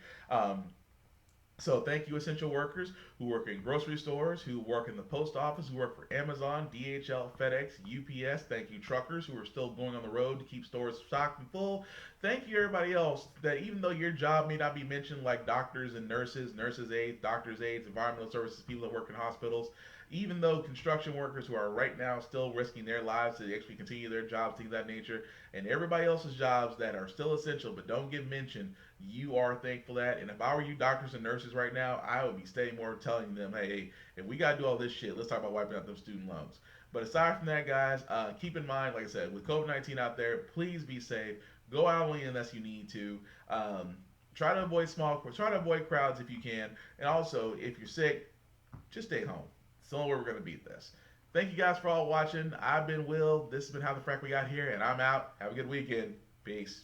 So thank you, essential workers who work in grocery stores, who work in the post office, who work for Amazon, DHL, FedEx, UPS. Thank you, truckers who are still going on the road to keep stores stocked and full. Thank you, everybody else, that even though your job may not be mentioned, like doctors and nurses aides, doctors aides, environmental services, people that work in hospitals, even though construction workers who are right now still risking their lives to actually continue their jobs, things of that nature, and everybody else's jobs that are still essential but don't get mentioned, you are thankful that. And if I were you doctors and nurses right now, I would be staying more telling them, hey, if we got to do all this shit, let's talk about wiping out those student loans. But aside from that, guys, keep in mind, like I said, with COVID-19 out there, please be safe. Go out only unless you need to. Try to avoid crowds if you can. And also, if you're sick, just stay home. It's the only way we're going to beat this. Thank you guys for all watching. I've been Will. This has been How the Frack We Got Here, and I'm out. Have a good weekend. Peace.